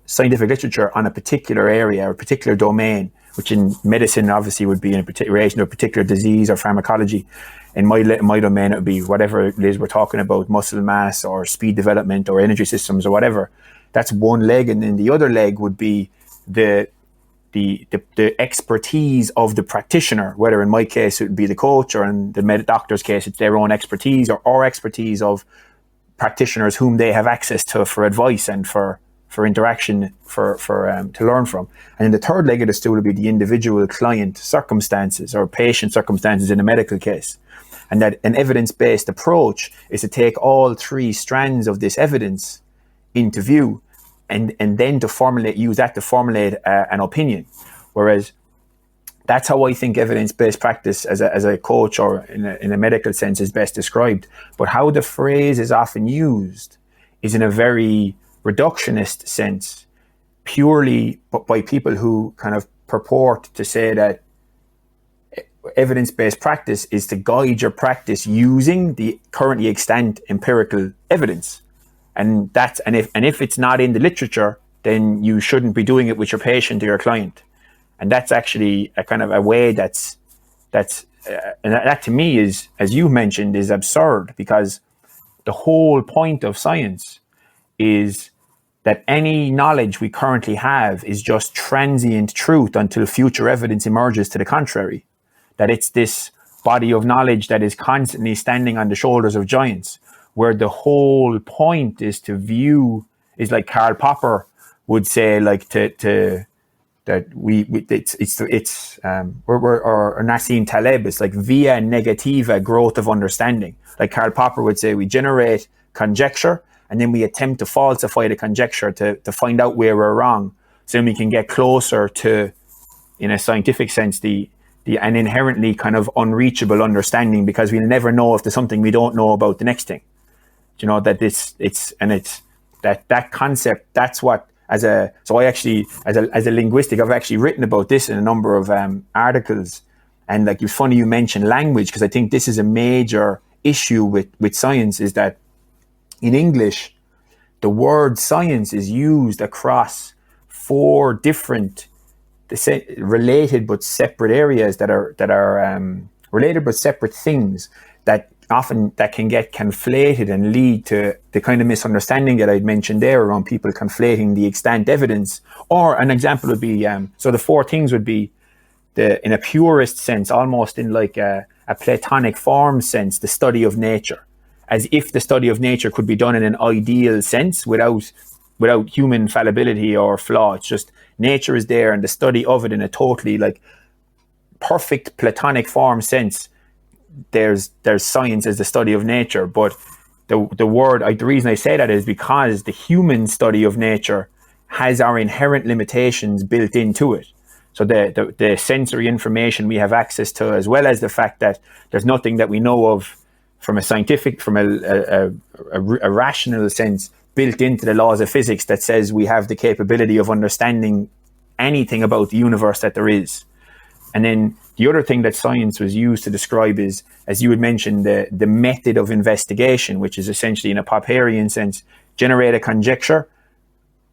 scientific literature on a particular area or a particular domain, which in medicine obviously would be in relation to a particular disease or pharmacology. In my domain, it would be whatever it is we're talking about, muscle mass or speed development or energy systems or whatever. That's one leg. And then the other leg would be the expertise of the practitioner, whether in my case it would be the coach, or in the doctor's case it's their own expertise, or expertise of practitioners whom they have access to for advice and for interaction, to learn from. And then the third leg of the stool would be the individual client circumstances or patient circumstances in a medical case. And that an evidence-based approach is to take all three strands of this evidence into view, and then use that to formulate an opinion. Whereas that's how I think evidence-based practice as a coach or in a medical sense is best described. But how the phrase is often used is in a very reductionist sense, purely by people who kind of purport to say that evidence-based practice is to guide your practice using the currently extant empirical evidence. And if it's not in the literature, then you shouldn't be doing it with your patient or your client. And that's actually a kind of a way and that to me is, as you mentioned, is absurd, because the whole point of science is that any knowledge we currently have is just transient truth until future evidence emerges to the contrary. That it's this body of knowledge that is constantly standing on the shoulders of giants, where the whole point is to view, is like Karl Popper would say, like or Nassim Taleb, it's like via negativa growth of understanding. Like Karl Popper would say, we generate conjecture and then we attempt to falsify the conjecture to find out where we're wrong, so then we can get closer to, in a scientific sense, an inherently kind of unreachable understanding, because we'll never know if there's something we don't know about the next thing. You know, that that concept, that's what, as a linguistic, I've actually written about this in a number of articles. And like, it's funny you mentioned language, because I think this is a major issue with science, is that in English, the word science is used across four different related but separate areas that are related but separate things that can get conflated and lead to the kind of misunderstanding that I'd mentioned there around people conflating the extant evidence. Or an example would be, so the four things would be, in a purist sense, almost in like a Platonic form sense, the study of nature, as if the study of nature could be done in an ideal sense without human fallibility or flaw. It's just nature is there, and the study of it in a totally like perfect Platonic form sense, there's science as the study of nature. But the reason I say that is because the human study of nature has our inherent limitations built into it. So the sensory information we have access to, as well as the fact that there's nothing that we know of from a scientific, from a rational sense, built into the laws of physics that says we have the capability of understanding anything about the universe that there is. And then the other thing that science was used to describe is, as you had mentioned, the method of investigation, which is essentially, in a Popperian sense, generate a conjecture,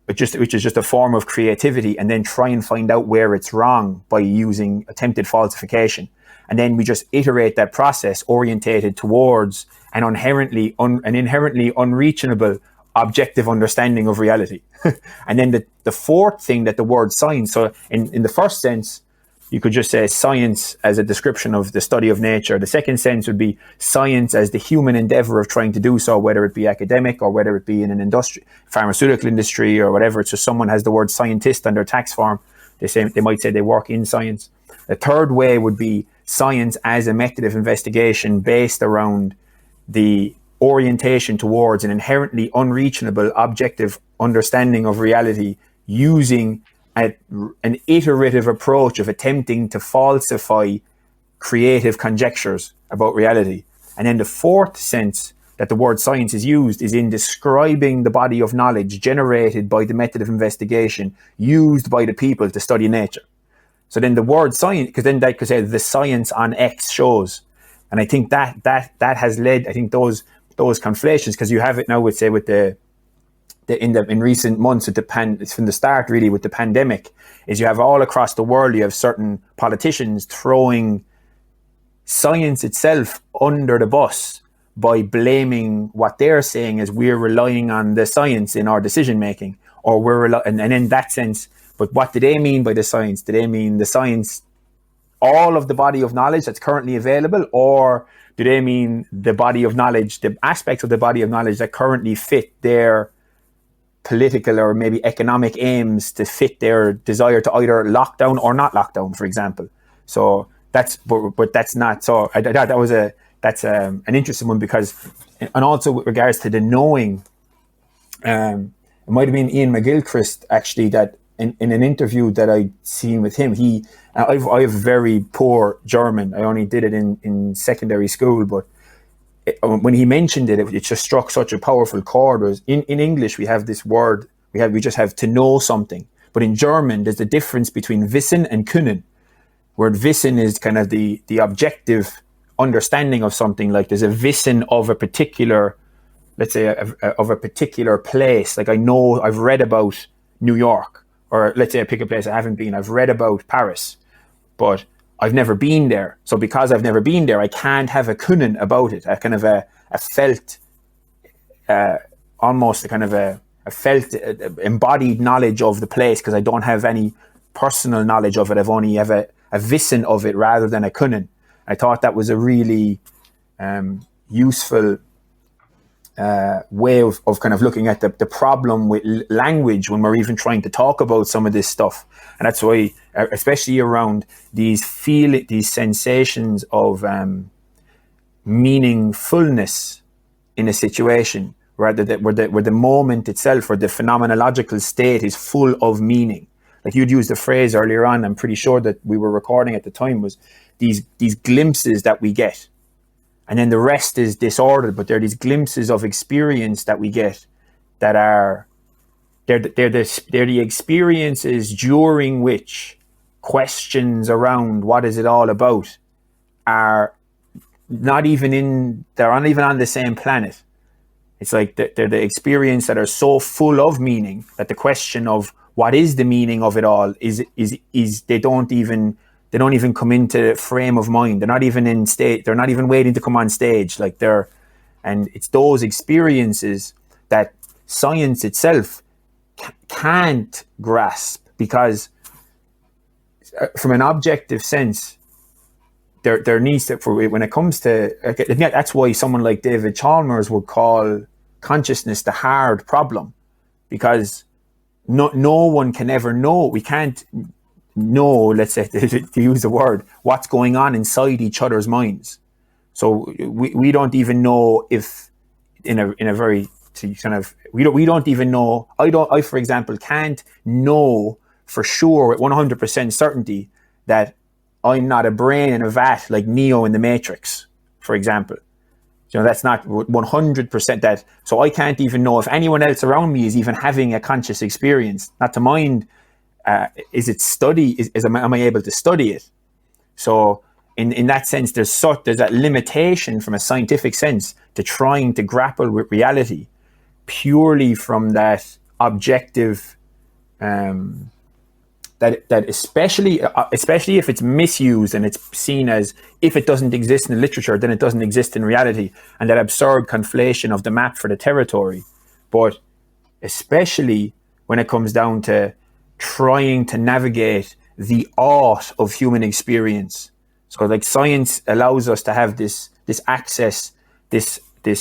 which is just a form of creativity, and then try and find out where it's wrong by using attempted falsification. And then we just iterate that process orientated towards an inherently unreachable objective understanding of reality. And then the fourth thing that the word science, so in the first sense, you could just say science as a description of the study of nature. The second sense would be science as the human endeavor of trying to do so, whether it be academic or whether it be in an industry, pharmaceutical industry or whatever. It's just someone has the word scientist on their tax form. They might say they work in science. The third way would be science as a method of investigation based around the orientation towards an inherently unreachable objective understanding of reality using an iterative approach of attempting to falsify creative conjectures about reality. And then the fourth sense that the word science is used is in describing the body of knowledge generated by the method of investigation used by the people to study nature. So then the word science, because then that could say the science on X shows. And I think that has led, I think those conflations, because you have it now with, say, with in recent months with it's from the start really with the pandemic, is you have all across the world, you have certain politicians throwing science itself under the bus by blaming what they're saying as we're relying on the science in our decision making, or and in that sense. But what do they mean by the science? Do they mean the science, all of the body of knowledge that's currently available, or do they mean the body of knowledge, the aspects of the body of knowledge that currently fit their political or maybe economic aims, to fit their desire to either lock down or not lock down, for example? So that's not. So that's an interesting one, because, and also with regards to the knowing, it might have been Ian McGilchrist actually that in an interview that I'd seen with him, I have very poor German. I only did it in secondary school, but when he mentioned it just struck such a powerful chord. Whereas in English, we have this word, we just have to know something. But in German, there's a difference between wissen and können, where wissen is kind of the objective understanding of something. Like there's a wissen of a particular, let's say, of a particular place. Like I know, I've read about New York, or let's say I pick a place I haven't been. I've read about Paris, but I've never been there. So because I've never been there, I can't have a können about it. A kind of a felt, almost a kind of a felt embodied knowledge of the place, because I don't have any personal knowledge of it. I've only have a wissen of it rather than a können. I thought that was a really useful way of kind of looking at the problem with language when we're even trying to talk about some of this stuff. And that's why, especially around these sensations of meaningfulness in a situation, where the moment itself or the phenomenological state is full of meaning. Like you'd used the phrase earlier on, I'm pretty sure that we were recording at the time, was these glimpses that we get. And then the rest is disordered, but there are these glimpses of experience that we get that are, they're the experiences during which questions around what is it all about are they're not even on the same planet. It's like they're the experience that are so full of meaning that the question of what is the meaning of it all is they don't even come into frame of mind. They're not even in state. They're not even waiting to come on stage. And it's those experiences that science itself can't grasp, because from an objective sense, there needs to, when it comes to, that's why someone like David Chalmers would call consciousness the hard problem, because no one can ever know. We can't know, let's say, to use the word, what's going on inside each other's minds. So we don't even know if in a very kind of, we don't even know. I for example can't know for sure with 100% certainty that I'm not a brain in a vat like Neo in the Matrix, for example. You know, that's not 100% that. So I can't even know if anyone else around me is even having a conscious experience. Not to mind, is it study? Am I able to study it? So in that sense, there's that limitation from a scientific sense to trying to grapple with reality purely from that objective. That especially if it's misused and it's seen as, if it doesn't exist in the literature, then it doesn't exist in reality, and that absurd conflation of the map for the territory. But especially when it comes down to trying to navigate the art of human experience. So like science allows us to have this access, this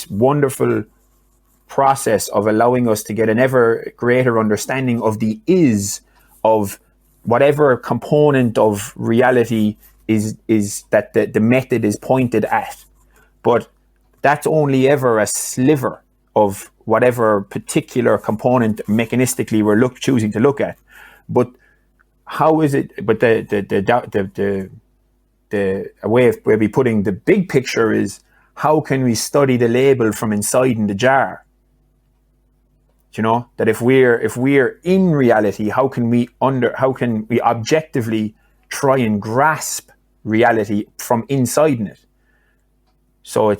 wonderful process of allowing us to get an ever greater understanding of the is of whatever component of reality is that the method is pointed at. But that's only ever a sliver of whatever particular component mechanistically we're choosing to look at. But how is it? But the way of maybe putting the big picture is, how can we study the label from inside in the jar? You know, that if we're in reality, how can we objectively try and grasp reality from inside in it? So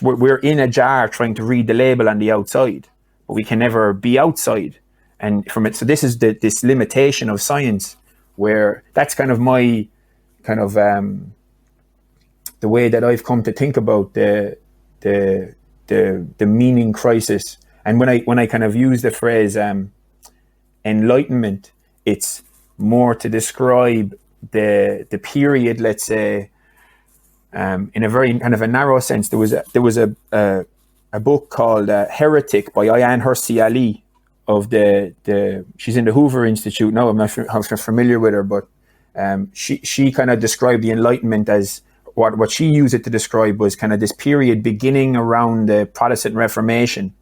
we're in a jar trying to read the label on the outside, but we can never be outside. And from it, so this is this limitation of science, where that's kind of my the way that I've come to think about the meaning crisis. And when I kind of use the phrase enlightenment, it's more to describe the period, let's say, in a very kind of a narrow sense. There was a book called Heretic by Ayaan Hirsi Ali of she's in the Hoover Institute now. I'm not sure how familiar with her, but she kind of described the Enlightenment as what she used it to describe was kind of this period beginning around the Protestant Reformation,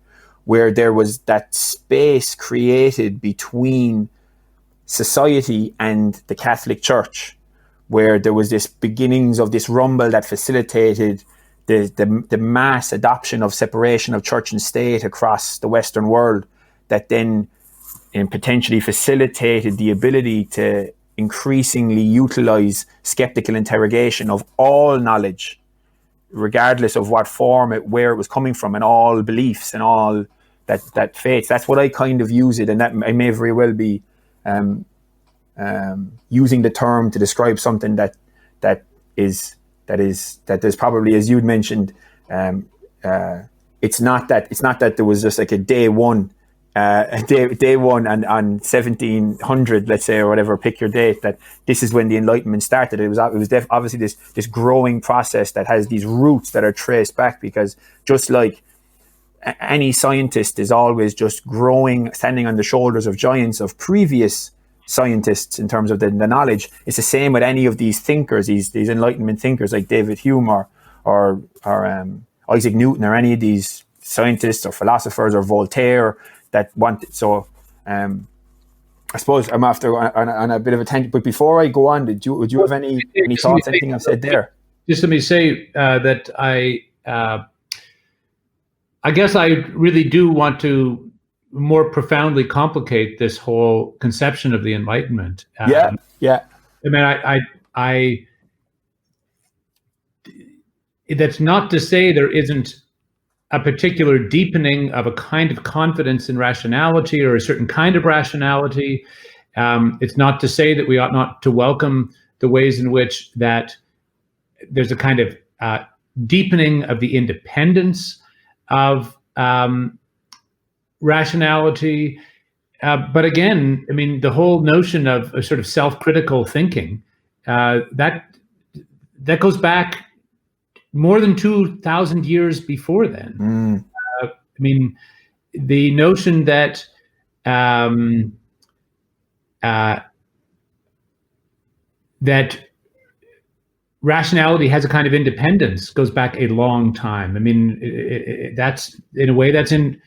where there was that space created between society and the Catholic Church, where there was this beginnings of this rumble that facilitated the mass adoption of separation of church and state across the Western world, that then potentially facilitated the ability to increasingly utilize skeptical interrogation of all knowledge, regardless of what form where it was coming from, and all beliefs and all that faith. That's what I kind of use it, and that I may very well be using the term to describe something that is there's probably, as you'd mentioned, it's not that there was just like a day one and on 1700, let's say, or whatever, pick your date, that this is when the Enlightenment started. It was obviously this growing process that has these roots that are traced back, because just like any scientist is always just growing, standing on the shoulders of giants of previous scientists in terms of the knowledge, it's the same with any of these thinkers, these Enlightenment thinkers like David Hume or Isaac Newton, or any of these scientists or philosophers, or Voltaire, that want it. So I suppose I'm after on a bit of a tangent, but before I go on, would you have any thoughts, anything I've said there? Just let me say that I guess I really do want to more profoundly complicate this whole conception of the Enlightenment. Yeah. I mean, that's not to say there isn't a particular deepening of a kind of confidence in rationality, or a certain kind of rationality. It's not to say that we ought not to welcome the ways in which that there's a kind of deepening of the independence of rationality. But again, I mean, the whole notion of a sort of self-critical thinking, that goes back more than 2,000 years before then. I mean, the notion that that rationality has a kind of independence goes back a long time. I mean, that's in a way that's in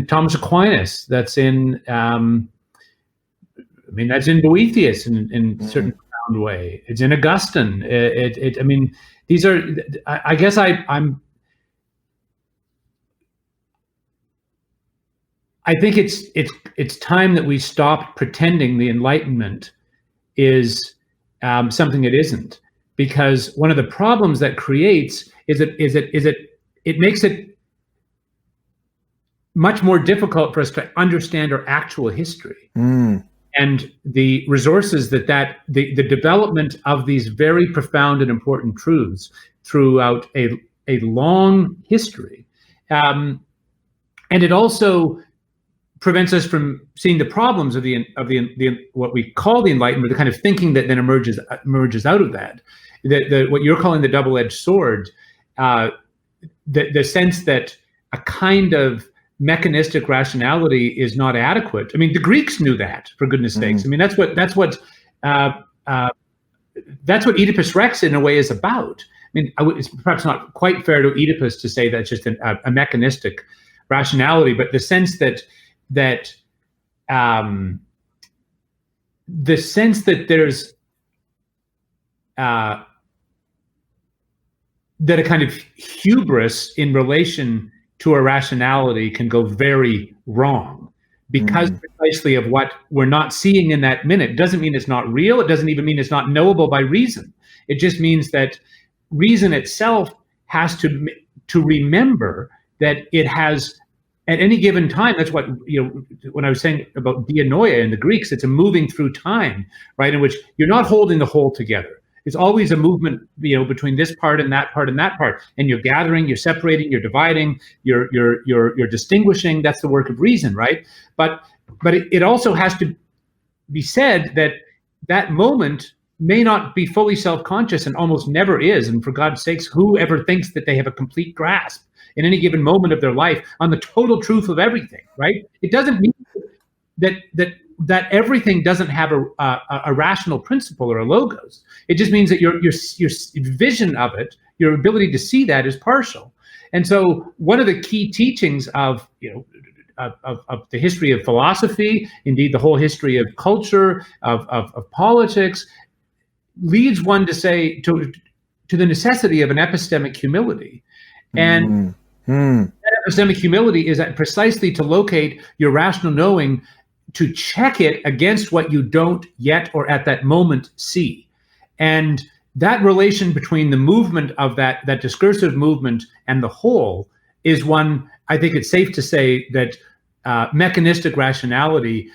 Thomas Aquinas. That's in that's in Boethius in certain profound way. It's in Augustine. I mean, these are. I guess I'm. I think it's time that we stop pretending the Enlightenment is something it isn't, because one of the problems that creates is it makes it much more difficult for us to understand our actual history and the resources that the development of these very profound and important truths throughout a long history, and it also prevents us from seeing the problems of the what we call the Enlightenment, the kind of thinking that then emerges out of that. What you're calling the double-edged sword, the sense that a kind of mechanistic rationality is not adequate. I mean, the Greeks knew that, for goodness sakes. I mean, that's what Oedipus Rex in a way is about. mean, it's perhaps not quite fair to Oedipus to say that's just a mechanistic rationality, but the sense that there's that a kind of hubris in relation to a rationality can go very wrong because precisely of what we're not seeing in that minute. It doesn't mean it's not real. It doesn't even mean it's not knowable by reason. It just means that reason itself has to remember that it has, at any given time, that's what, when I was saying about dianoia in the Greeks, it's a moving through time, right, in which you're not holding the whole together. It's always a movement, between this part and that part and that part, and you're gathering, you're separating, you're dividing, you're distinguishing. That's the work of reason, right? But it also has to be said that that moment may not be fully self-conscious, and almost never is. And for God's sakes, who ever thinks that they have a complete grasp in any given moment of their life on the total truth of everything, right? It doesn't mean that everything doesn't have a rational principle or a logos. It just means that your vision of it, your ability to see that, is partial. And so one of the key teachings of the history of philosophy, indeed the whole history of culture, of politics, leads one to say to the necessity of an epistemic humility. And that epistemic humility is precisely to locate your rational knowing, to check it against what you don't yet or at that moment see. And that relation between the movement of that discursive movement and the whole is one, I think it's safe to say that mechanistic rationality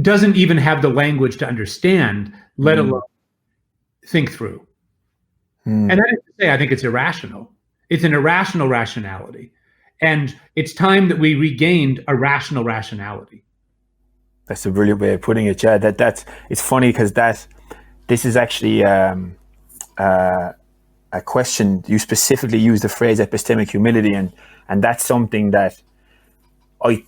doesn't even have the language to understand, let alone think through. And that is to say, I think it's irrational. It's an irrational rationality. And it's time that we regained a rational rationality. That's a brilliant way of putting it. Yeah, it's funny because this is actually a question. You specifically use the phrase epistemic humility, and that's something that I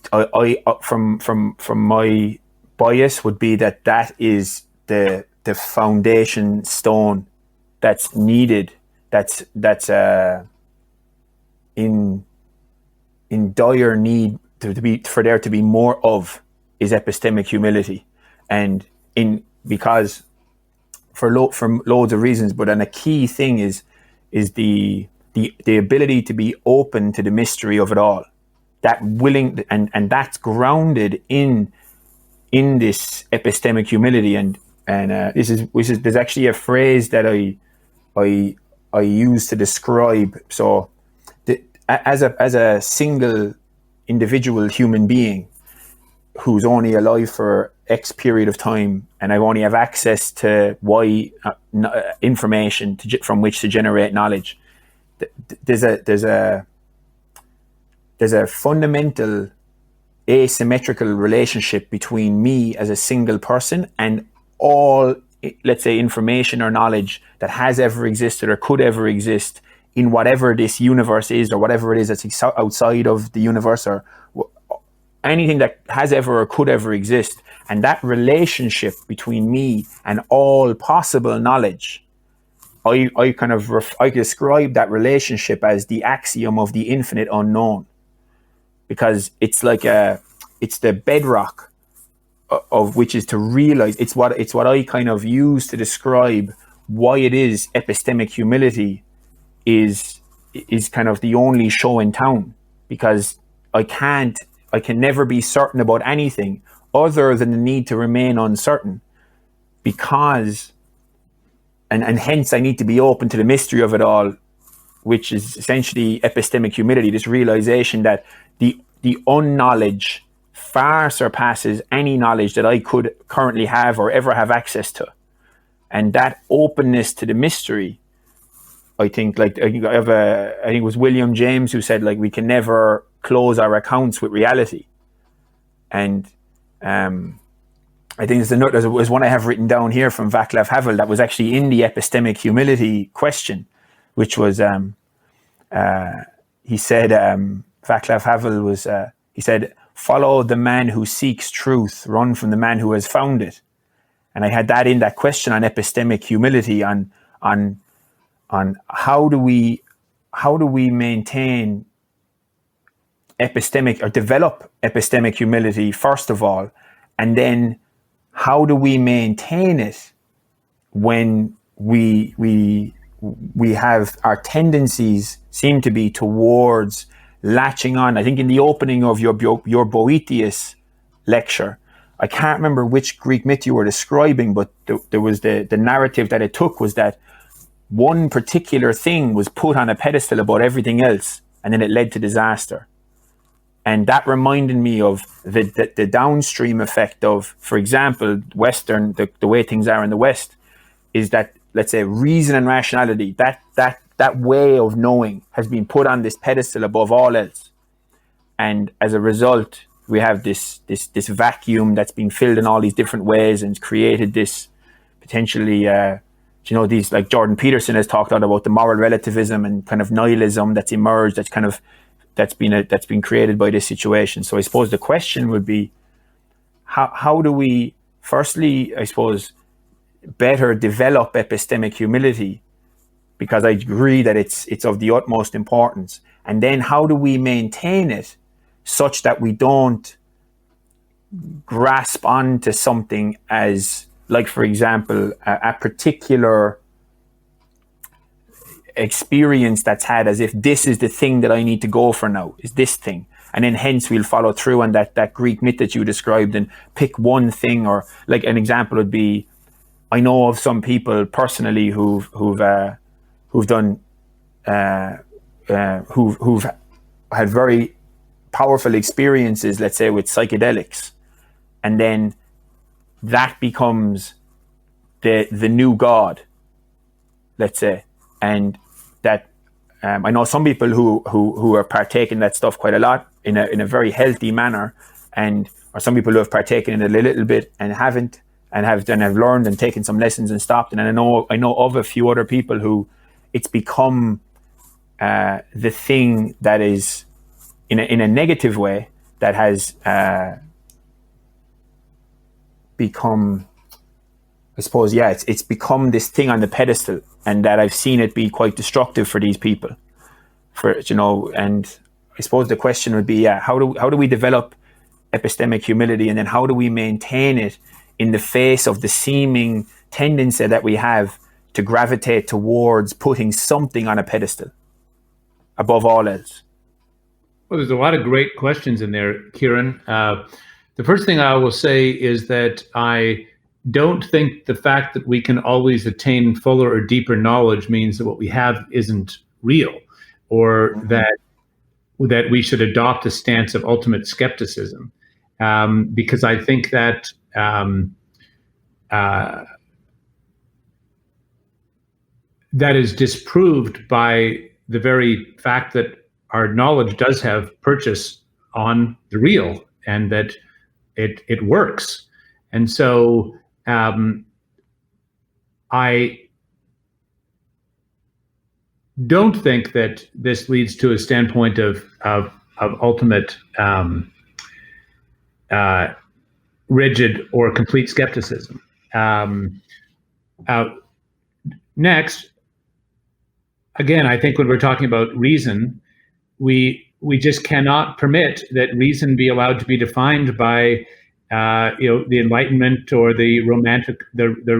from my bias would be that is the foundation stone that's needed. That's in dire need for there to be more of, is epistemic humility, and because for loads of reasons, but a key thing is the ability to be open to the mystery of it all, that willing, and that's grounded in this epistemic humility, and there's actually a phrase that I use to describe. So as a single individual human being who's only alive for X period of time, and I only have access to Y information from which to generate knowledge, there's a fundamental asymmetrical relationship between me as a single person and all, let's say, information or knowledge that has ever existed or could ever exist in whatever this universe is, or whatever it is that's outside of the universe, or anything that has ever or could ever exist. And that relationship between me and all possible knowledge, I describe that relationship as the axiom of the infinite unknown, because it's it's the bedrock of which is to realize. It's what I kind of use to describe why it is epistemic humility is kind of the only show in town, because I can never be certain about anything other than the need to remain uncertain, because and hence I need to be open to the mystery of it all, which is essentially epistemic humility, this realization that the unknowledge far surpasses any knowledge that I could currently have or ever have access to. And that openness to the mystery, I think it was William James who said, we can never close our accounts with reality. And I think there's one I have written down here from Václav Havel that was actually in the epistemic humility question, which was he said, Václav Havel was he said, "Follow the man who seeks truth, run from the man who has found it." And I had that question on epistemic humility, on how do we maintain epistemic, or develop epistemic humility first of all, and then how do we maintain it when we have our tendencies seem to be towards latching on. I think in the opening of your Boethius lecture, I can't remember which Greek myth you were describing, but there was the narrative that it took was that one particular thing was put on a pedestal above everything else, and then it led to disaster. And that reminded me of the downstream effect of, for example, the way things are in the West, is that, let's say, reason and rationality, that way of knowing has been put on this pedestal above all else. And as a result, we have this vacuum that's been filled in all these different ways, and created this potentially, these, like Jordan Peterson has talked about the moral relativism and kind of nihilism that's emerged, that's been created by this situation. So I suppose the question would be, how do we, firstly, I suppose, better develop epistemic humility, because I agree that it's of the utmost importance, and then how do we maintain it such that we don't grasp onto something as, like, for example, a particular experience that's had as if this is the thing that I need to go for now, is this thing, and then hence we'll follow through on that Greek myth that you described and pick one thing. Or, like, an example would be, I know of some people personally who've had very powerful experiences, let's say, with psychedelics, and then that becomes the new God, let's say. And that I know some people who are partaking that stuff quite a lot in a very healthy manner, or some people who have partaken in it a little bit and haven't, and have learned and taken some lessons and stopped. And I know of a few other people who it's become the thing that is, in a negative way, that has become, I suppose, it's become this thing on the pedestal, and that I've seen it be quite destructive for these people. And I suppose the question would be, how do we develop epistemic humility, and then how do we maintain it in the face of the seeming tendency that we have to gravitate towards putting something on a pedestal above all else? Well, there's a lot of great questions in there, Ciaran. The first thing I will say is that I don't think the fact that we can always attain fuller or deeper knowledge means that what we have isn't real, or that we should adopt a stance of ultimate skepticism, because I think that that is disproved by the very fact that our knowledge does have purchase on the real, and that it works. And so I don't think that this leads to a standpoint of ultimate rigid or complete skepticism. Next, again, I think when we're talking about reason, we just cannot permit that reason be allowed to be defined by the Enlightenment or the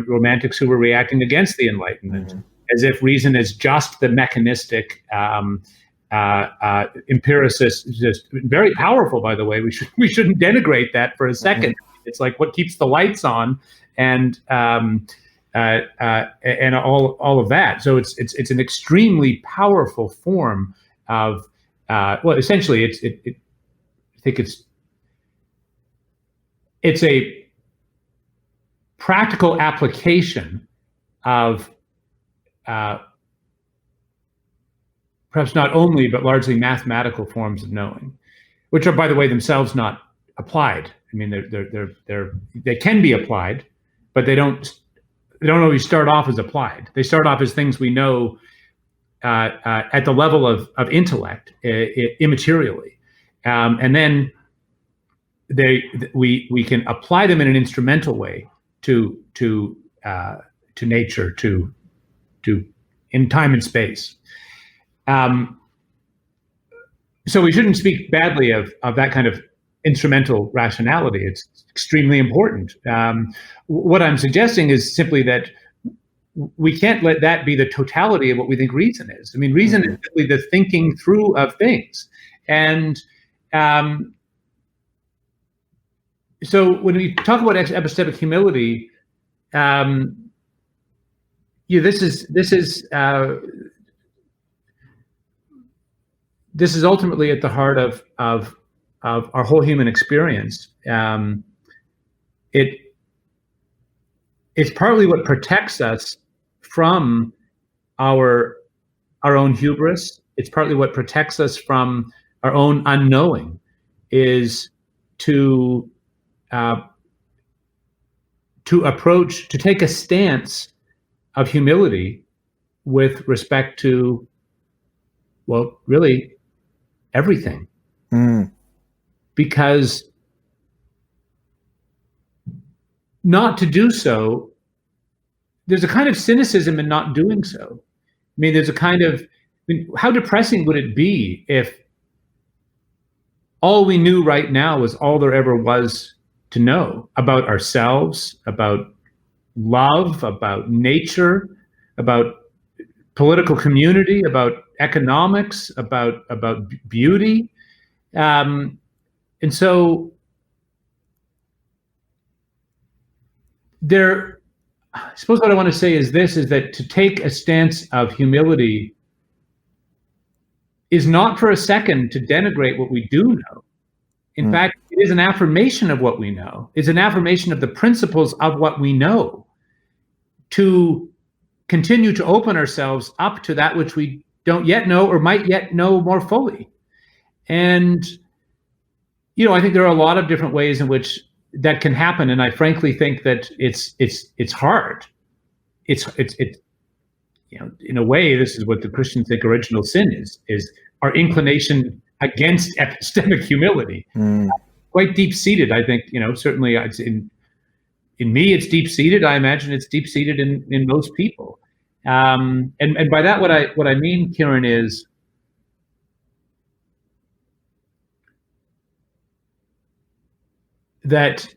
romantics who were reacting against the Enlightenment, as if reason is just the mechanistic empiricist, just very powerful, by the way. We shouldn't denigrate that for a second. It's like what keeps the lights on, and all of that. So it's an extremely powerful form of essentially I think it's a practical application of perhaps not only but largely mathematical forms of knowing, which are, by the way, themselves not applied. I mean, they can be applied, but they don't always start off as applied. They start off as things we know at the level of intellect, immaterially, and then we can apply them in an instrumental way to nature, to in time and space. So we shouldn't speak badly of that kind of instrumental rationality. It's extremely important. What I'm suggesting is simply that we can't let that be the totality of what we think reason is. I mean, reason is simply the thinking through of things. And so when we talk about epistemic humility, this is ultimately at the heart of our whole human experience. It's partly what protects us from our own hubris. It's partly what protects us from our own unknowing, is to take a stance of humility with respect to, well, really everything. Because not to do so, there's a kind of cynicism in not doing so. I mean, there's a kind of, how depressing would it be if all we knew right now was all there ever was to know about ourselves, about love, about nature, about political community, about economics, about beauty. And so I suppose what I want to say is this, is that to take a stance of humility is not for a second to denigrate what we do know. In fact, it is an affirmation of what we know. It's an affirmation of the principles of what we know, to continue to open ourselves up to that which we don't yet know or might yet know more fully. And, I think there are a lot of different ways in which that can happen. And I frankly think that it's hard. It's in a way, this is what the Christians think original sin is our inclination against epistemic humility. Quite deep-seated, I think. Certainly it's in me, it's deep-seated. I imagine it's deep-seated in most people. And by that, what I mean, Ciaran, is that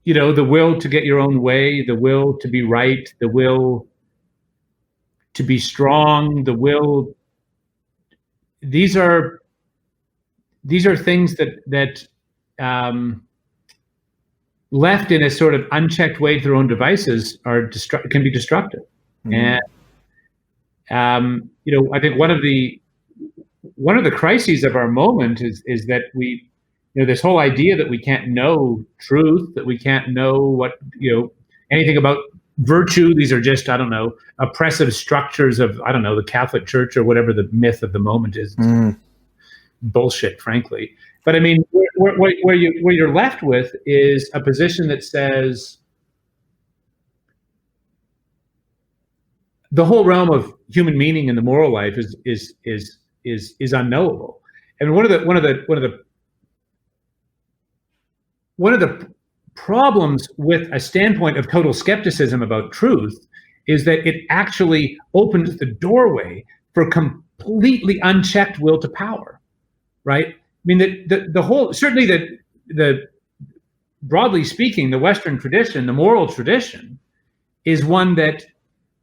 the will to get your own way, the will to be right, the will to be strong, the will. These are things that left in a sort of unchecked way to their own devices can be destructive. And I think one of the crises of our moment is that we, this whole idea that we can't know truth, that we can't know anything about virtue. These are just, oppressive structures of, the Catholic Church or whatever the myth of the moment is. Bullshit, frankly. But I mean, where you're left with is a position that says the whole realm of human meaning in the moral life is unknowable. And one of the problems with a standpoint of total skepticism about truth is that it actually opens the doorway for completely unchecked will to power, right? I mean, the whole, certainly the broadly speaking, the Western tradition, the moral tradition, is one that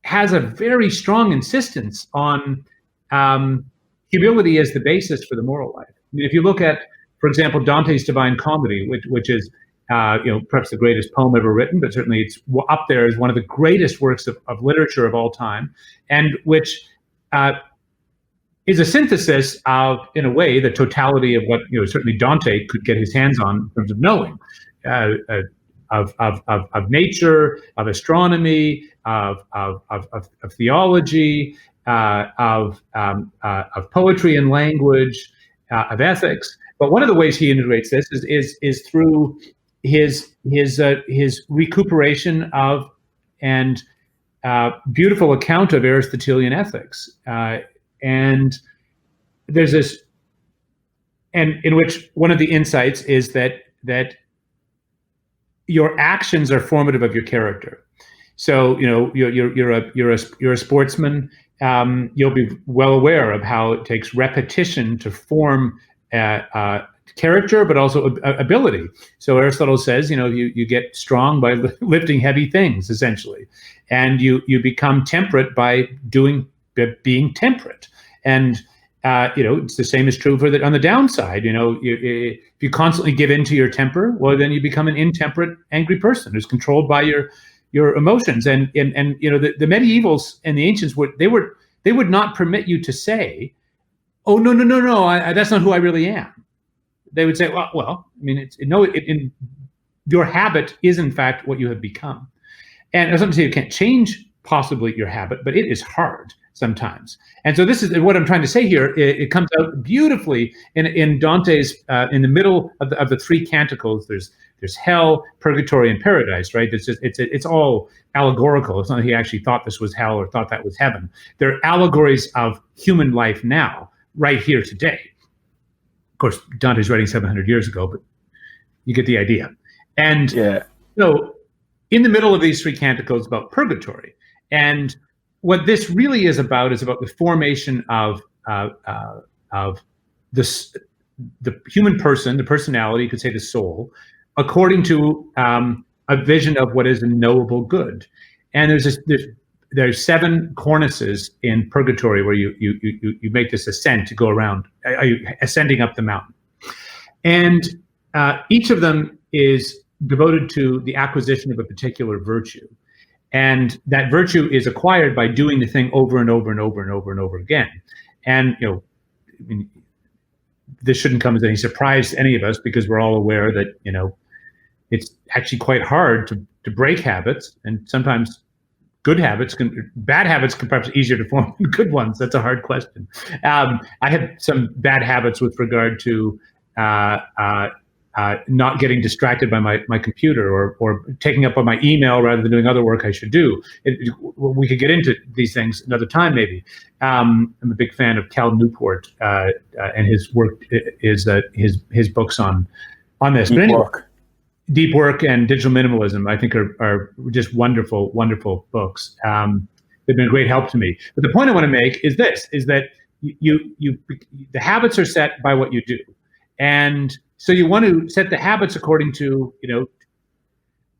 has a very strong insistence on humility as the basis for the moral life. I mean, if you look at, for example, Dante's Divine Comedy, which is perhaps the greatest poem ever written, but certainly it's up there as one of the greatest works of literature of all time, and which is a synthesis of, in a way, the totality of what certainly Dante could get his hands on in terms of knowing, of nature, of astronomy, of theology, of poetry and language, of ethics. But one of the ways he integrates this is through his recuperation of and beautiful account of Aristotelian ethics. And there's this, and in which one of the insights is that your actions are formative of your character. So, you're a sportsman. You'll be well aware of how it takes repetition to form character, but also ability. So Aristotle says, you get strong by lifting heavy things, essentially, and you become temperate by being temperate. And it's the same is true on the downside. If you constantly give in to your temper, well, then you become an intemperate, angry person who's controlled by your emotions. And the medievals and the ancients they would not permit you to say, "Oh, no, that's not who I really am." They would say, "Well, I mean, your habit is in fact what you have become." And I was going to say you can't change possibly your habit, but it is hard sometimes. And so this is what I'm trying to say here. It comes out beautifully in Dante's in the middle of the three canticles. There's hell, purgatory, and paradise, right? It's all allegorical. It's not that he actually thought this was hell or thought that was heaven. They're allegories of human life now, right here today. Of course, Dante's writing 700 years ago, but you get the idea. And so in the middle of these three canticles about purgatory. And what this really is about the formation of this, the human person, the personality, you could say the soul, according to a vision of what is a knowable good. And there's 7 cornices in purgatory where you make this ascent to go around, ascending up the mountain. And each of them is devoted to the acquisition of a particular virtue. And that virtue is acquired by doing the thing over and over and over and over and over again. And, this shouldn't come as any surprise to any of us, because we're all aware that, it's actually quite hard to break habits, and sometimes bad habits can perhaps easier to form than good ones. That's a hard question. I had some bad habits with regard to not getting distracted by my computer or taking up on my email rather than doing other work I should do. We could get into these things another time, maybe. I'm a big fan of Cal Newport and his work is his books on this. Deep Work and Digital Minimalism, I think, are just wonderful, wonderful books. They've been a great help to me. But the point I want to make is this: is that the habits are set by what you do, and so you want to set the habits according to,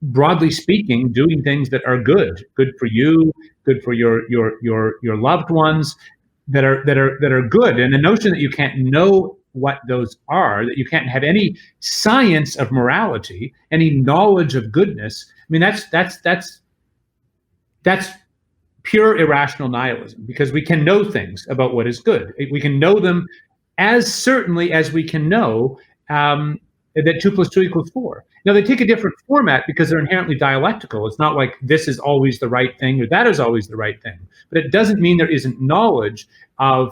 broadly speaking, doing things that are good for you, good for your loved ones, that are good. And the notion that you can't know what those are, that you can't have any science of morality, any knowledge of goodness. I mean, that's pure irrational nihilism, because we can know things about what is good. We can know them as certainly as we can know that 2 + 2 = 4. Now, they take a different format because they're inherently dialectical. It's not like this is always the right thing or that is always the right thing. But it doesn't mean there isn't knowledge of.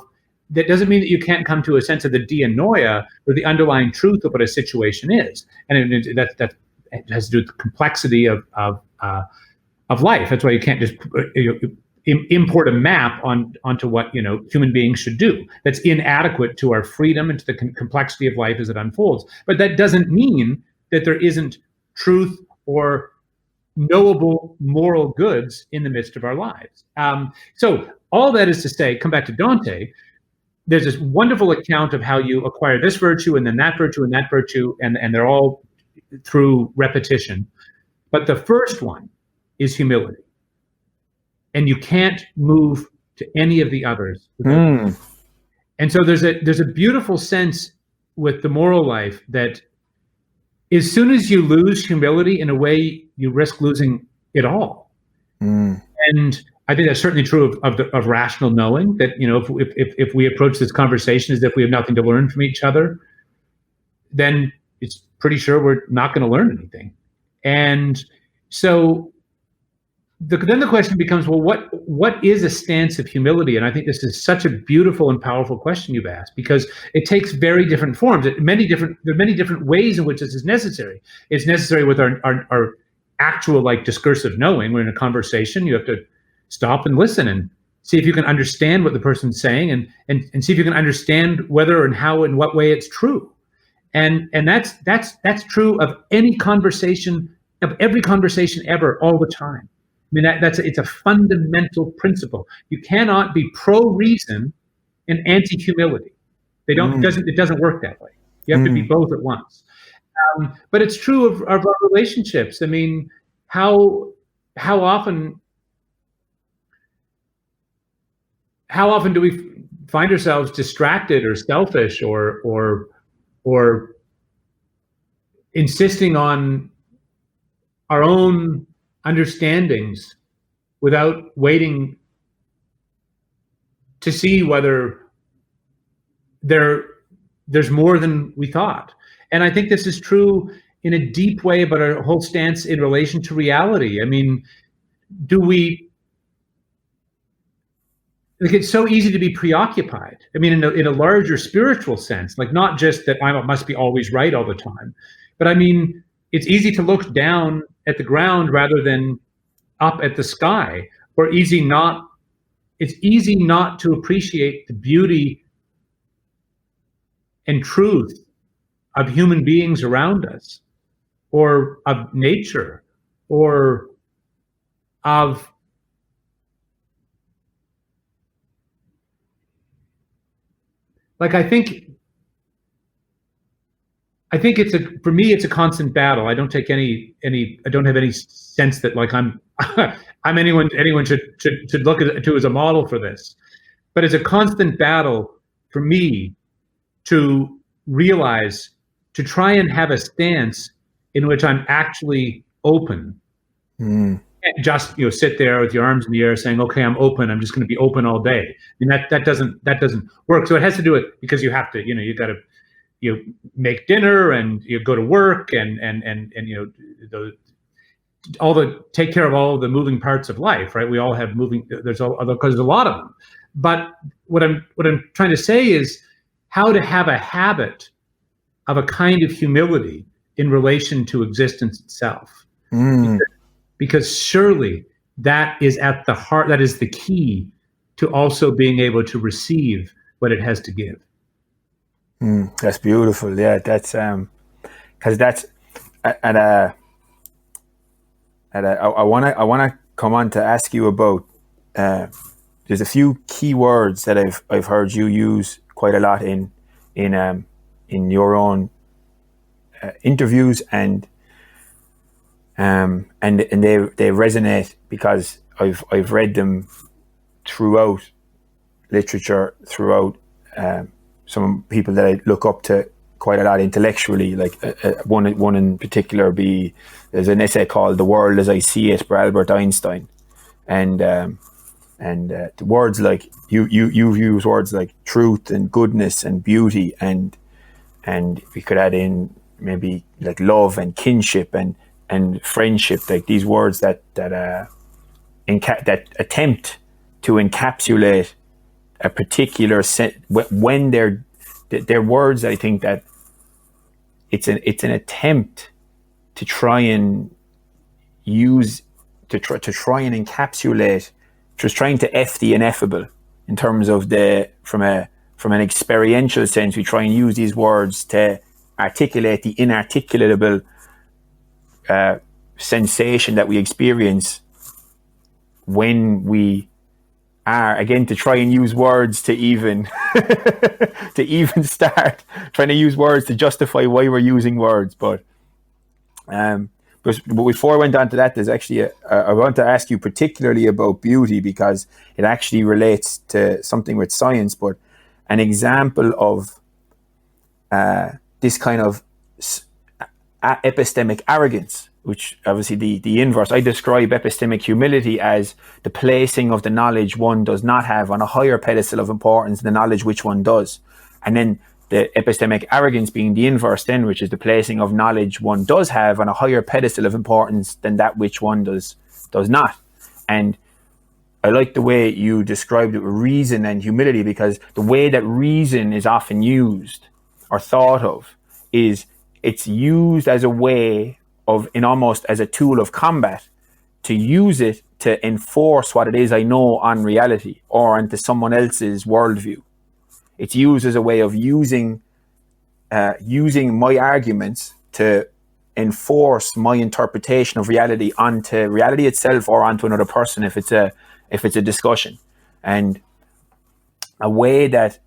That doesn't mean that you can't come to a sense of the dianoia, or the underlying truth of what a situation is, and that has to do with the complexity of life. That's why you can't just import a map onto what human beings should do. That's inadequate to our freedom and to the complexity of life as it unfolds. But that doesn't mean that there isn't truth or knowable moral goods in the midst of our lives. So all that is to say, come back to Dante. There's this wonderful account of how you acquire this virtue and then that virtue and that virtue, and they're all through repetition. But the first one is humility. And you can't move to any of the others. And so there's a beautiful sense with the moral life that as soon as you lose humility, in a way, you risk losing it all. And I think that's certainly true of rational knowing, that if we approach this conversation as if we have nothing to learn from each other, then it's pretty sure we're not going to learn anything. And so then the question becomes, well, what is a stance of humility? And I think this is such a beautiful and powerful question you've asked, because it takes very different forms. There are many different ways in which this is necessary. It's necessary with our actual, like, discursive knowing. We're in a conversation. You have to stop and listen and see if you can understand what the person's saying, and see if you can understand whether and how and what way it's true. And that's true of any conversation of every conversation ever, all the time. I mean, it's a fundamental principle. You cannot be pro-reason and anti-humility. It doesn't work that way. You have to be both at once. But it's true of our relationships. I mean, how often do we find ourselves distracted or selfish or insisting on our own understandings without waiting to see whether there's more than we thought. And I think this is true in a deep way about our whole stance in relation to reality. I mean, like, it's so easy to be preoccupied. I mean, in a larger spiritual sense, like not just that I must be always right all the time, but I mean, it's easy to look down at the ground rather than up at the sky, or it's easy not to appreciate the beauty and truth of human beings around us, or of nature, or of like, I think for me, it's a constant battle. I don't take I don't have any sense that like I'm anyone should look at to as a model for this, but it's a constant battle for me to realize, to try and have a stance in which I'm actually open. And just sit there with your arms in the air saying, okay, I'm open, I'm just going to be open all day. I mean, that doesn't work. So it has to do it because you have to, you got to make dinner and you go to work and take care of all the moving parts of life, right? We all have because there's a lot of them. But what I'm trying to say is how to have a habit of a kind of humility in relation to existence itself. Because surely that is at the heart, that is the key to also being able to receive what it has to give. That's beautiful. Yeah, that's because that's I wanna come on to ask you about. There's a few key words that I've heard you use quite a lot in your own interviews, and they resonate because I've read them throughout literature, throughout some people that I look up to quite a lot intellectually. Like one in particular there's an essay called "The World as I See It" by Albert Einstein, and the words like you've used words like truth and goodness and beauty, and we could add in maybe like love and kinship and friendship, like these words that attempt to encapsulate a particular set. When they're words, I think that it's an attempt to try and use to try and encapsulate, just trying to F the ineffable in terms of from an experiential sense. We try and use these words to articulate the inarticulatable sensation that we experience when we are, again, to try and use words to even start trying to use words to justify why we're using words. But before I went on to that, there's actually I want to ask you particularly about beauty, because it actually relates to something with science, but an example of this kind of epistemic arrogance, which obviously the inverse. I describe epistemic humility as the placing of the knowledge one does not have on a higher pedestal of importance than the knowledge which one does. And then the epistemic arrogance being the inverse then, which is the placing of knowledge one does have on a higher pedestal of importance than that which one does not. And I like the way you described it with reason and humility, because the way that reason is often used or thought of is it's used as a way of, in almost as a tool of combat, to use it to enforce what it is I know on reality or into someone else's worldview. It's used as a way of using my arguments to enforce my interpretation of reality onto reality itself or onto another person if it's a discussion. And a way that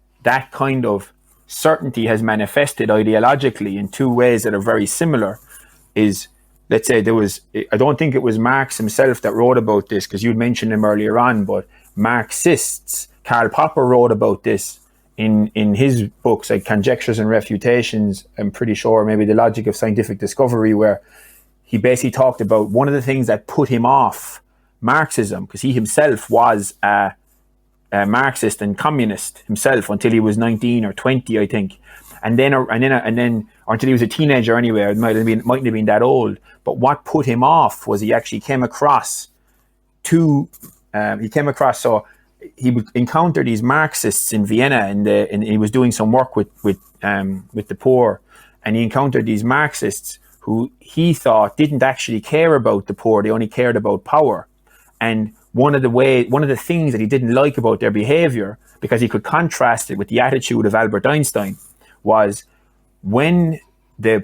kind of certainty has manifested ideologically in two ways that are very similar is, let's say I don't think it was Marx himself that wrote about this, because you'd mentioned him earlier on, but Marxists, Karl Popper wrote about this in his books like Conjectures and Refutations, I'm pretty sure, maybe The Logic of Scientific Discovery, where he basically talked about one of the things that put him off Marxism, because he himself was a Marxist and communist himself until he was 19 or 20, I think, and then or until he was a teenager anyway. It mightn't have been that old. But what put him off was he actually came across so he would encounter these Marxists in Vienna, and he was doing some work with the poor, and he encountered these Marxists who he thought didn't actually care about the poor; they only cared about power. And one of the things that he didn't like about their behavior, because he could contrast it with the attitude of Albert Einstein, was when to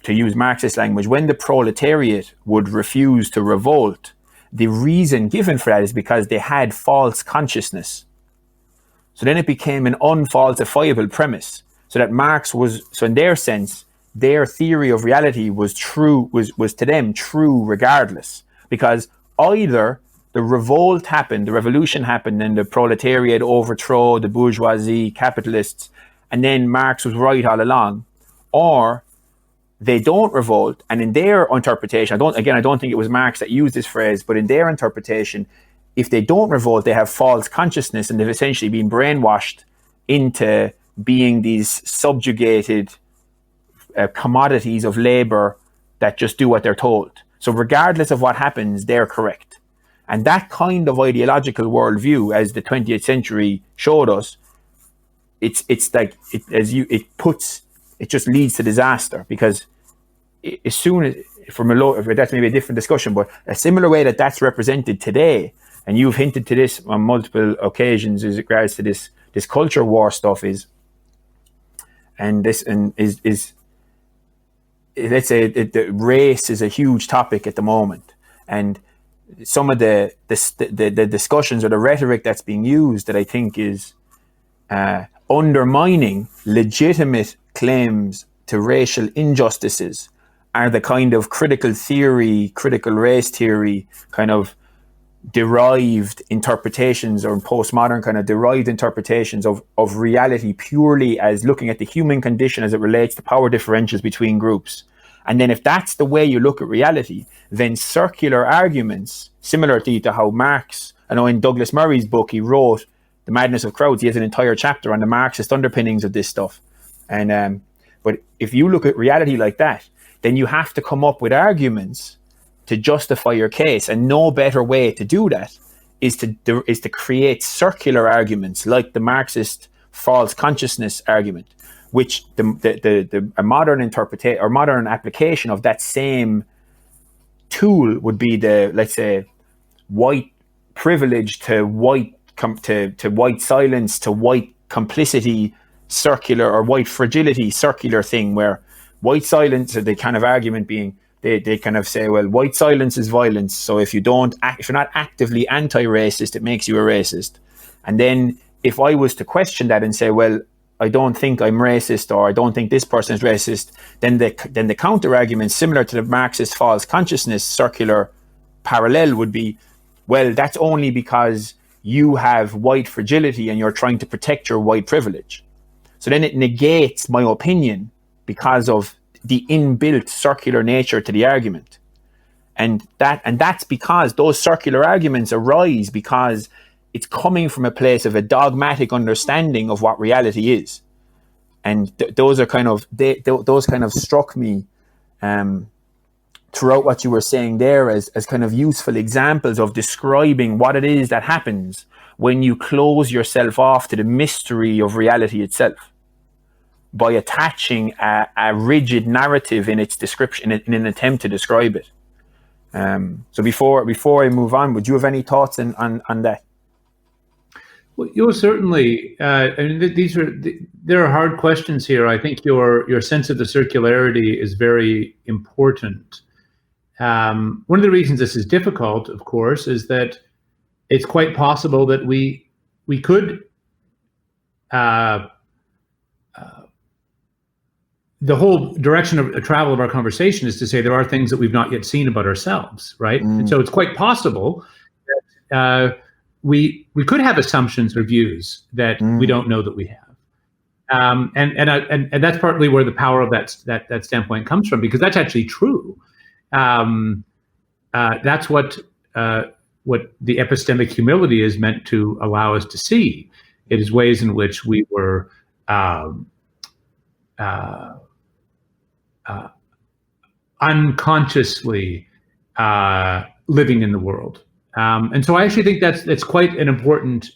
use Marxist language, when the proletariat would refuse to revolt, the reason given for that is because they had false consciousness. So then it became an unfalsifiable premise. So that so in their sense, their theory of reality was true, was to them true regardless. Because either the revolt happened, the revolution happened, and the proletariat overthrew the bourgeoisie, capitalists, and then Marx was right all along, or they don't revolt, and in their interpretation, I don't think it was Marx that used this phrase, but in their interpretation, if they don't revolt, they have false consciousness, and they've essentially been brainwashed into being these subjugated commodities of labor that just do what they're told. So regardless of what happens, they're correct. And that kind of ideological worldview, as the 20th century showed us, it just leads to disaster, because as soon as that's maybe a different discussion, but a similar way that's represented today, and you've hinted to this on multiple occasions as regards to this culture war stuff is let's say the race is a huge topic at the moment, and some of the discussions or the rhetoric that's being used that I think is undermining legitimate claims to racial injustices are the kind of critical race theory, kind of derived interpretations, or postmodern kind of derived interpretations of reality purely as looking at the human condition as it relates to power differentials between groups. And then if that's the way you look at reality, then circular arguments, similarly to how Marx, I know in Douglas Murray's book, he wrote The Madness of Crowds, he has an entire chapter on the Marxist underpinnings of this stuff. And but if you look at reality like that, then you have to come up with arguments to justify your case, and no better way to do that is to create circular arguments like the Marxist false consciousness argument, which a modern interpretation or modern application of that same tool would be the, let's say, white privilege to white to white silence to white complicity circular, or white fragility circular thing, where white silence, or the kind of argument being, they kind of say, well, white silence is violence, so if you're not actively anti-racist, it makes you a racist. And then if I was to question that and say, well, I don't think I'm racist, or I don't think this person is racist, then the counter argument, similar to the Marxist false consciousness circular parallel, would be, well, that's only because you have white fragility and you're trying to protect your white privilege. So then it negates my opinion because of the inbuilt circular nature to the argument. And that's because those circular arguments arise because it's coming from a place of a dogmatic understanding of what reality is. And those kind of struck me throughout what you were saying there as kind of useful examples of describing what it is that happens when you close yourself off to the mystery of reality itself by attaching a rigid narrative in its description in an attempt to describe it. So before I move on, would you have any thoughts on that? Well, you'll certainly. There are hard questions here. I think your sense of the circularity is very important. One of the reasons this is difficult, of course, is that it's quite possible that we could. The whole direction of travel of our conversation is to say there are things that we've not yet seen about ourselves, right? And so it's quite possible that we could have assumptions or views that we don't know that we have, and that's partly where the power of that standpoint comes from, because that's actually true. That's what the epistemic humility is meant to allow us to see. It is ways in which we were unconsciously living in the world. And so I actually think that's quite an important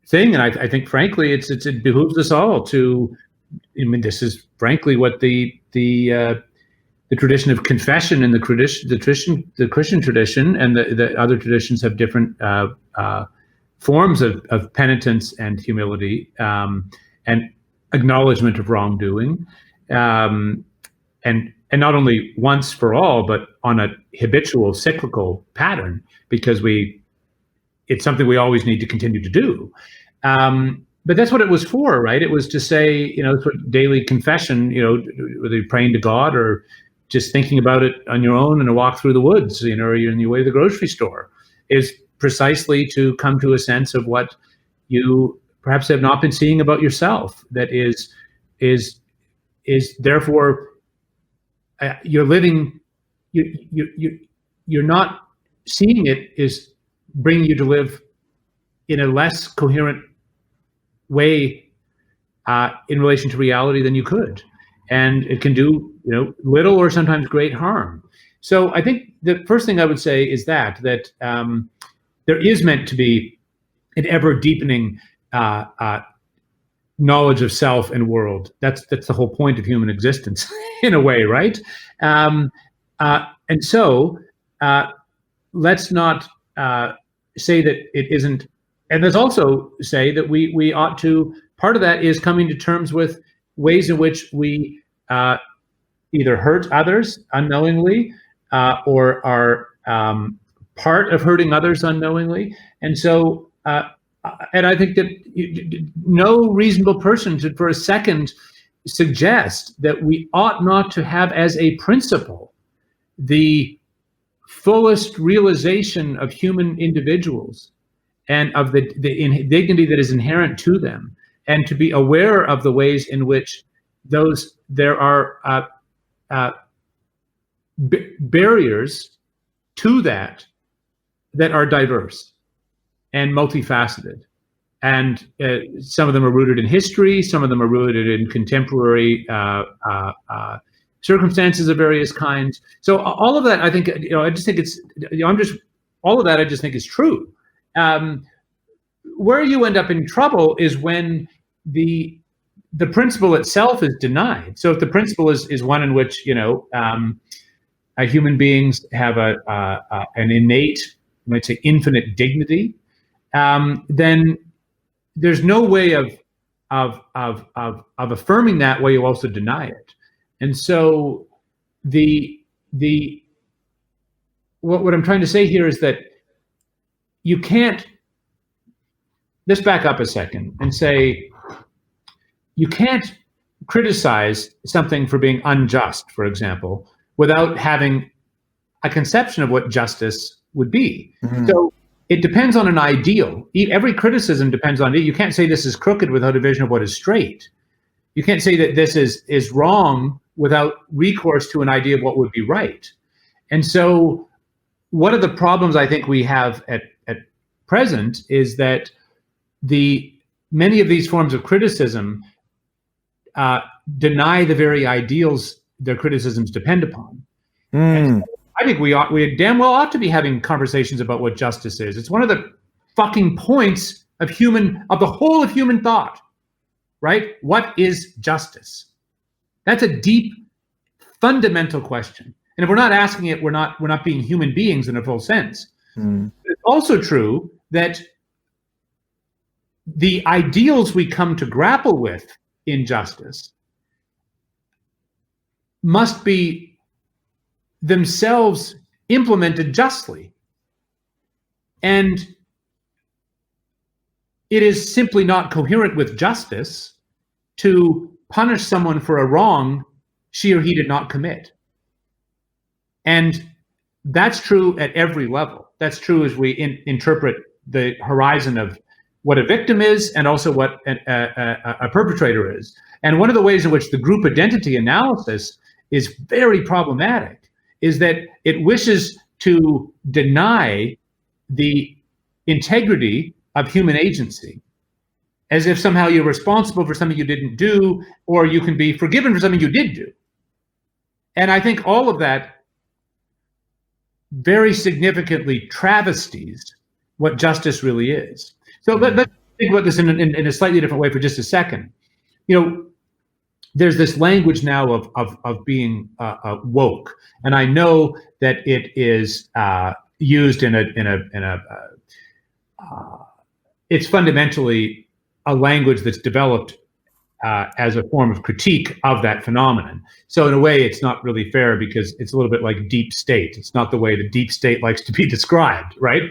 thing. And I think, frankly, it behooves us all to. I mean, this is frankly what the tradition of confession and the Christian tradition and the other traditions have different forms of penitence and humility and acknowledgement of wrongdoing, and not only once for all, but on a habitual cyclical pattern, because it's something we always need to continue to do. But that's what it was for, right? It was to say, sort of daily confession, whether you're praying to God or just thinking about it on your own in a walk through the woods, or you're in your way to the grocery store, is precisely to come to a sense of what you perhaps have not been seeing about yourself. That is therefore you're living. You're not seeing it is bringing you to live in a less coherent way in relation to reality than you could, and it can do little or sometimes great harm. So I think the first thing I would say is that there is meant to be an ever deepening knowledge of self and world. That's the whole point of human existence, in a way, right? And so let's not say that it isn't. And let's also say that we ought to. Part of that is coming to terms with ways in which we either hurt others unknowingly or are part of hurting others unknowingly. And so, and I think that no reasonable person should for a second suggest that we ought not to have as a principle the fullest realization of human individuals and of the dignity that is inherent to them, and to be aware of the ways in which there are barriers to that are diverse and multifaceted. And some of them are rooted in history, some of them are rooted in contemporary circumstances of various kinds. So all of that, I think, I just think it's, all of that I just think is true. Where you end up in trouble is when the principle itself is denied. So if the principle is one in which human beings have an innate, you might say, infinite dignity, then there's no way of affirming that while you also deny it. And so what I'm trying to say here is that you can't. Let's back up a second and say you can't criticize something for being unjust, for example, without having a conception of what justice would be. Mm-hmm. So it depends on an ideal. Every criticism depends on it. You can't say this is crooked without a vision of what is straight. You can't say that this is wrong without recourse to an idea of what would be right. And so one of the problems I think we have at present is that many of these forms of criticism deny the very ideals their criticisms depend upon. And so I think we damn well ought to be having conversations about what justice is. It's one of the fucking points of the whole of human thought, right? What is justice? That's a deep, fundamental question. And if we're not asking it, we're not being human beings in a full sense. It's also true that the ideals we come to grapple with in justice must be themselves implemented justly. And it is simply not coherent with justice to punish someone for a wrong she or he did not commit. And that's true at every level. That's true as we interpret the horizon of what a victim is and also what a perpetrator is. And one of the ways in which the group identity analysis is very problematic is that it wishes to deny the integrity of human agency, as if somehow you're responsible for something you didn't do, or you can be forgiven for something you did do. And I think all of that very significantly travesties what justice really is. So let's think about this in a slightly different way for just a second. There's this language now of being woke, and I know that it is used in a it's fundamentally a language that's developed as a form of critique of that phenomenon. So in a way, it's not really fair because it's a little bit like deep state. It's not the way the deep state likes to be described, right?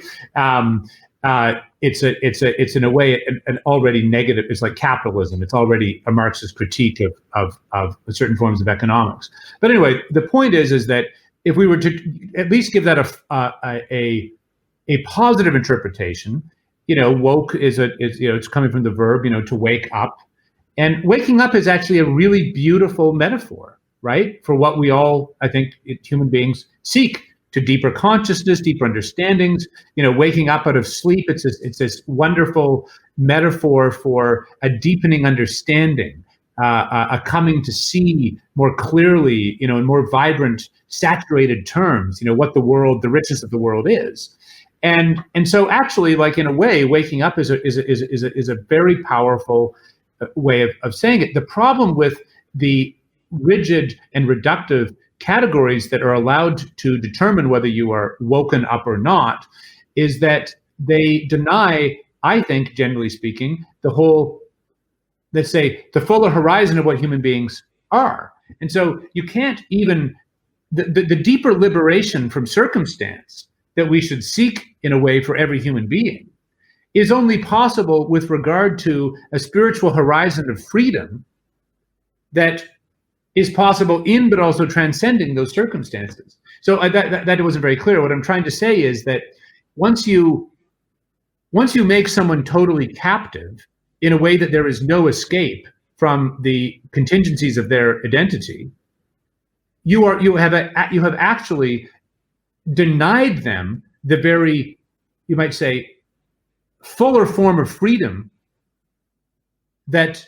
It's in a way an already negative. It's like capitalism. It's already a Marxist critique of certain forms of economics. But anyway, the point is that if we were to at least give that a positive interpretation, woke is it's coming from the verb to wake up, and waking up is actually a really beautiful metaphor, right, for what we all, I think, human beings seek. To deeper consciousness, deeper understandings, waking up out of sleep. It's this wonderful metaphor for a deepening understanding, a coming to see more clearly, in more vibrant, saturated terms, what the world, the richness of the world is. And so actually, like in a way, waking up is a very powerful way of saying it. The problem with the rigid and reductive categories that are allowed to determine whether you are woken up or not is that they deny, I think, generally speaking, the whole, let's say, the fuller horizon of what human beings are. And so you can't even, the deeper liberation from circumstance that we should seek in a way for every human being is only possible with regard to a spiritual horizon of freedom that is possible in, but also transcending those circumstances. So that wasn't very clear. What I'm trying to say is that once you make someone totally captive in a way that there is no escape from the contingencies of their identity, you have actually denied them the very, you might say, fuller form of freedom that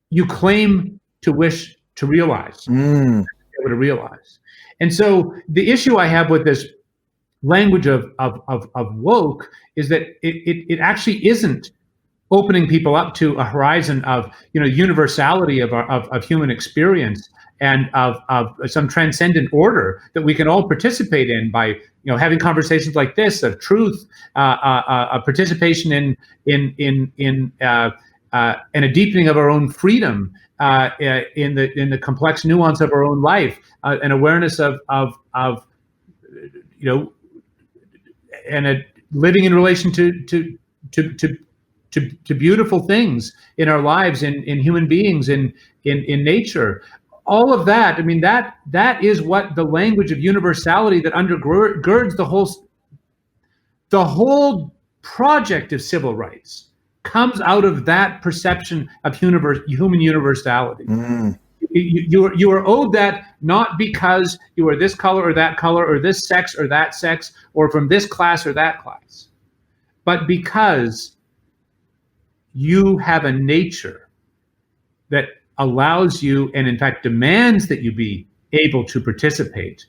you claim to wish to realize, able to realize. And so the issue I have with this language of woke is that it actually isn't opening people up to a horizon of universality of human experience and of some transcendent order that we can all participate in by having conversations like this of truth, a participation in and a deepening of our own freedom in the complex nuance of our own life, an awareness of and a living in relation to beautiful things in our lives, in human beings, in nature. All of that, I mean, that is what the language of universality that undergirds the whole project of civil rights comes out of that perception of human universality. You are owed that not because you are this color or this sex or that sex or from this class or that class, but because you have a nature that allows you and in fact demands that you be able to participate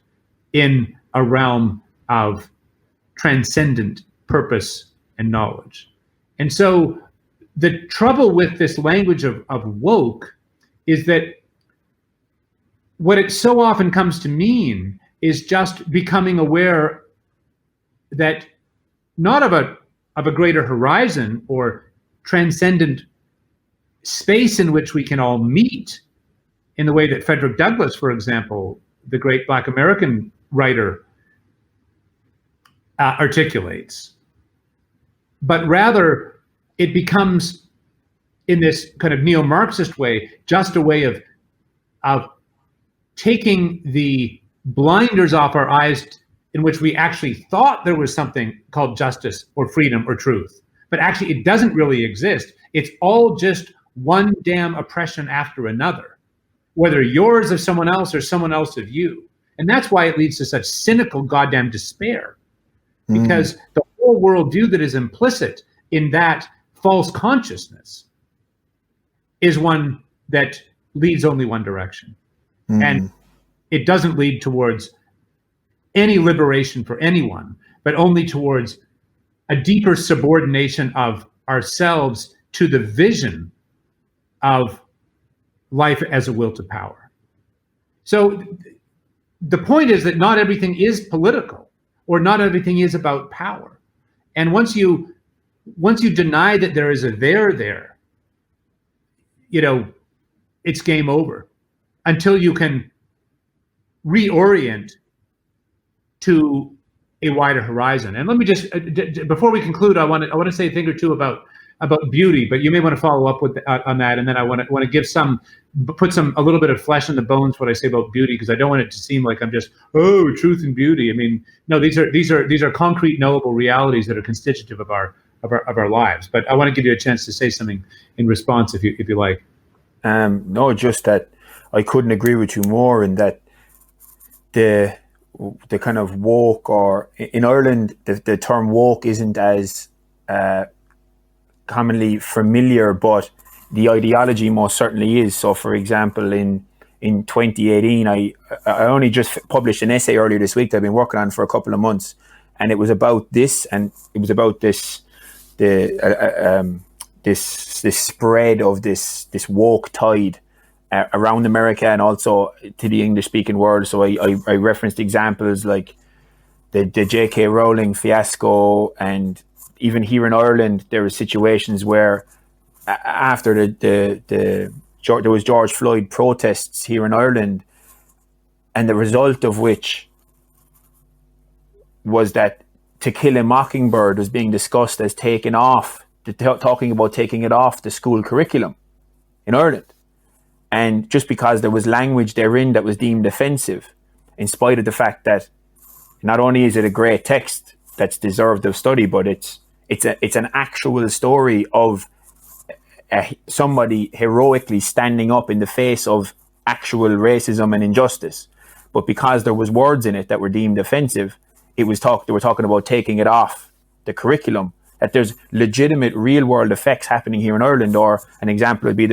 in a realm of transcendent purpose and knowledge. And so the trouble with this language of woke is that what it so often comes to mean is just becoming aware that not of a of a greater horizon or transcendent space in which we can all meet in the way that Frederick Douglass, for example, the great Black American writer, articulates. But rather, it becomes, in this kind of neo-Marxist way, just a way of taking the blinders off our eyes in which we actually thought there was something called justice or freedom or truth. But actually, it doesn't really exist. It's all just one damn oppression after another, whether yours of someone else or someone else of you. And that's why it leads to such cynical goddamn despair, because the whole worldview that is implicit in that false consciousness is one that leads only one direction. And it doesn't lead towards any liberation for anyone, but only towards a deeper subordination of ourselves to the vision of life as a will to power. So the point is that not everything is political, or not everything is about power. And once you deny that there is a there, it's game over until you can reorient to a wider horizon. And let me just, before we conclude, I want to say a thing or two about beauty, but you may want to follow up with on that, and then I want to give put a little bit of flesh in the bones what I say about beauty, because I don't want it to seem like I'm just truth and beauty. I mean, no, these are concrete, knowable realities that are constitutive of our lives. But I want to give you a chance to say something in response, if you like. No, just that I couldn't agree with you more in that the kind of woke, or in Ireland, the term woke isn't as commonly familiar, but the ideology most certainly is. So, for example, in 2018, I only just published an essay earlier this week that I've been working on for a couple of months, and it was about this, and it was about this spread of this woke tide around America and also to the English-speaking world. So I referenced examples like the J.K. Rowling fiasco, and even here in Ireland, there were situations where after there was George Floyd protests here in Ireland, and the result of which was that To Kill a Mockingbird was being discussed as talking about taking it off the school curriculum in Ireland. And just because there was language therein that was deemed offensive, in spite of the fact that not only is it a great text that's deserved of study, but it's an actual story of somebody heroically standing up in the face of actual racism and injustice. But because there was words in it that were deemed offensive, they were talking about taking it off the curriculum. That there's legitimate real world effects happening here in Ireland. Or an example would be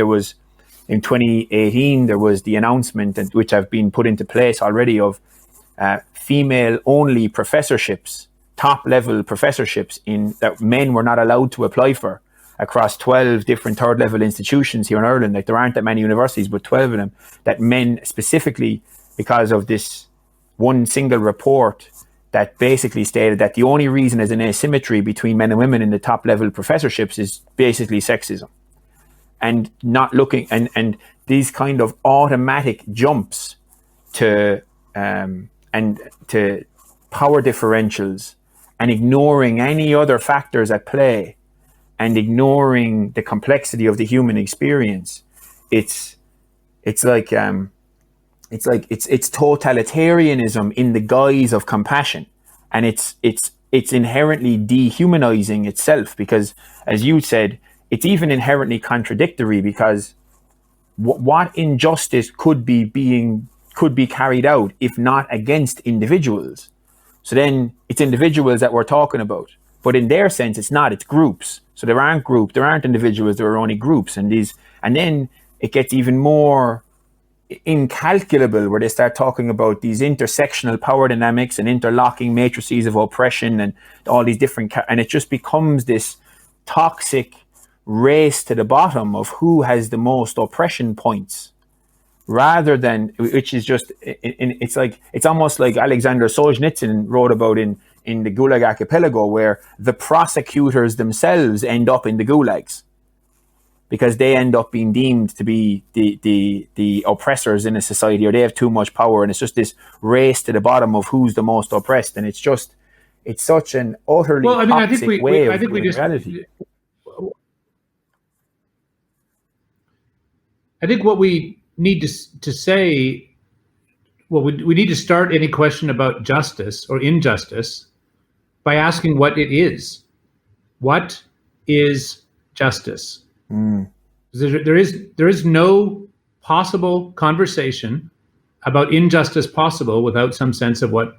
in 2018, there was the announcement, which have been put into place already, of female-only professorships, top-level professorships that men were not allowed to apply for across 12 different third-level institutions here in Ireland. Like, there aren't that many universities, but 12 of them, that men specifically, because of this one single report that basically stated that the only reason there's an asymmetry between men and women in the top-level professorships is basically sexism. And not looking, and these kind of automatic jumps to power differentials, and ignoring any other factors at play, and ignoring the complexity of the human experience. It's totalitarianism in the guise of compassion, and it's inherently dehumanizing itself, because, as you said, it's even inherently contradictory, because what injustice could be carried out if not against individuals? So then it's individuals that we're talking about, but in their sense it's not, it's groups. So there aren't individuals, there are only groups, and then it gets even more incalculable, where they start talking about these intersectional power dynamics and interlocking matrices of oppression and all these different, and it just becomes this toxic race to the bottom of who has the most oppression points, rather than, which is just, it's almost like Alexander Solzhenitsyn wrote about in in the Gulag Archipelago, where the prosecutors themselves end up in the gulags because they end up being deemed to be the oppressors in a society, or they have too much power, and it's just this race to the bottom of who's the most oppressed, and it's such an utterly toxic way of viewing reality. I think what we need to say, well, we need to start any question about justice or injustice by asking what it is. What is justice? There is no possible conversation about injustice possible without some sense of what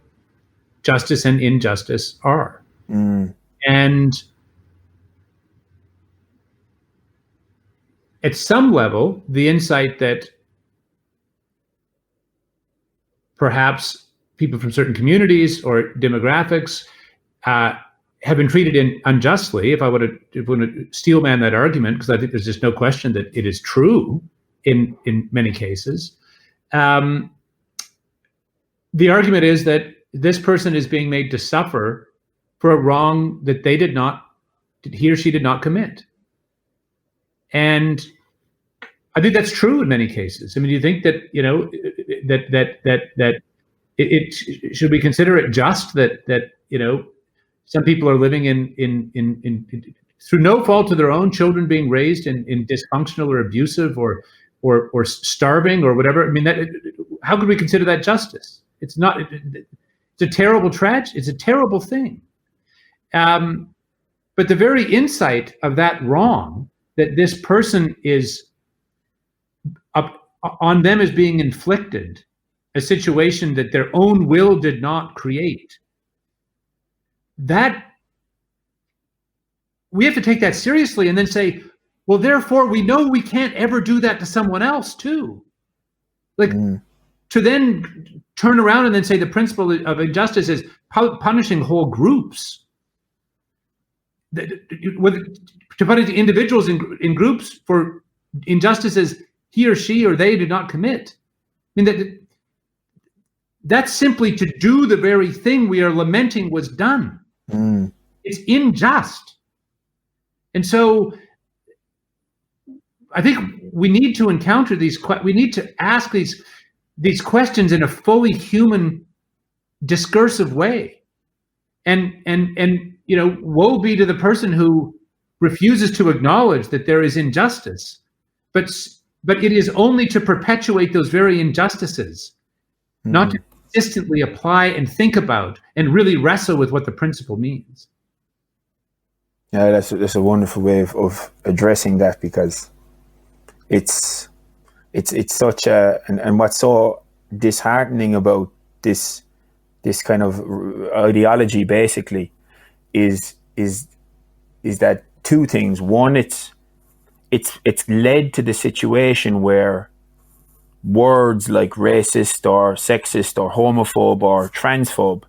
justice and injustice are. And at some level, the insight that perhaps people from certain communities or demographics have been treated unjustly, if I would to steelman that argument, because I think there's just no question that it is true in many cases. The argument is that this person is being made to suffer for a wrong that he or she did not commit. And I think that's true in many cases. I mean, do you think that, that it should we consider it just that some people are living in through no fault of their own, children being raised in dysfunctional or abusive or starving or whatever? I mean, how could we consider that justice? It's not. It's a terrible tragedy. It's a terrible thing. But the very insight of that wrong, that this person is on them is being inflicted a situation that their own will did not create, that we have to take that seriously and then say, well, therefore we know we can't ever do that to someone else too. To then turn around and then say the principle of injustice is punishing whole groups. To punish individuals in groups for injustices he or she or they did not commit. I mean, that's simply to do the very thing we are lamenting was done. It's unjust. And so I think we need to encounter we need to ask these questions in a fully human discursive way. And woe be to the person who refuses to acknowledge that there is injustice, but it is only to perpetuate those very injustices, not to consistently apply and think about and really wrestle with what the principle means. Yeah, that's a wonderful way of addressing that, because it's such a and what's so disheartening about this kind of ideology basically is that two things. One, it's led to the situation where words like racist or sexist or homophobe or transphobe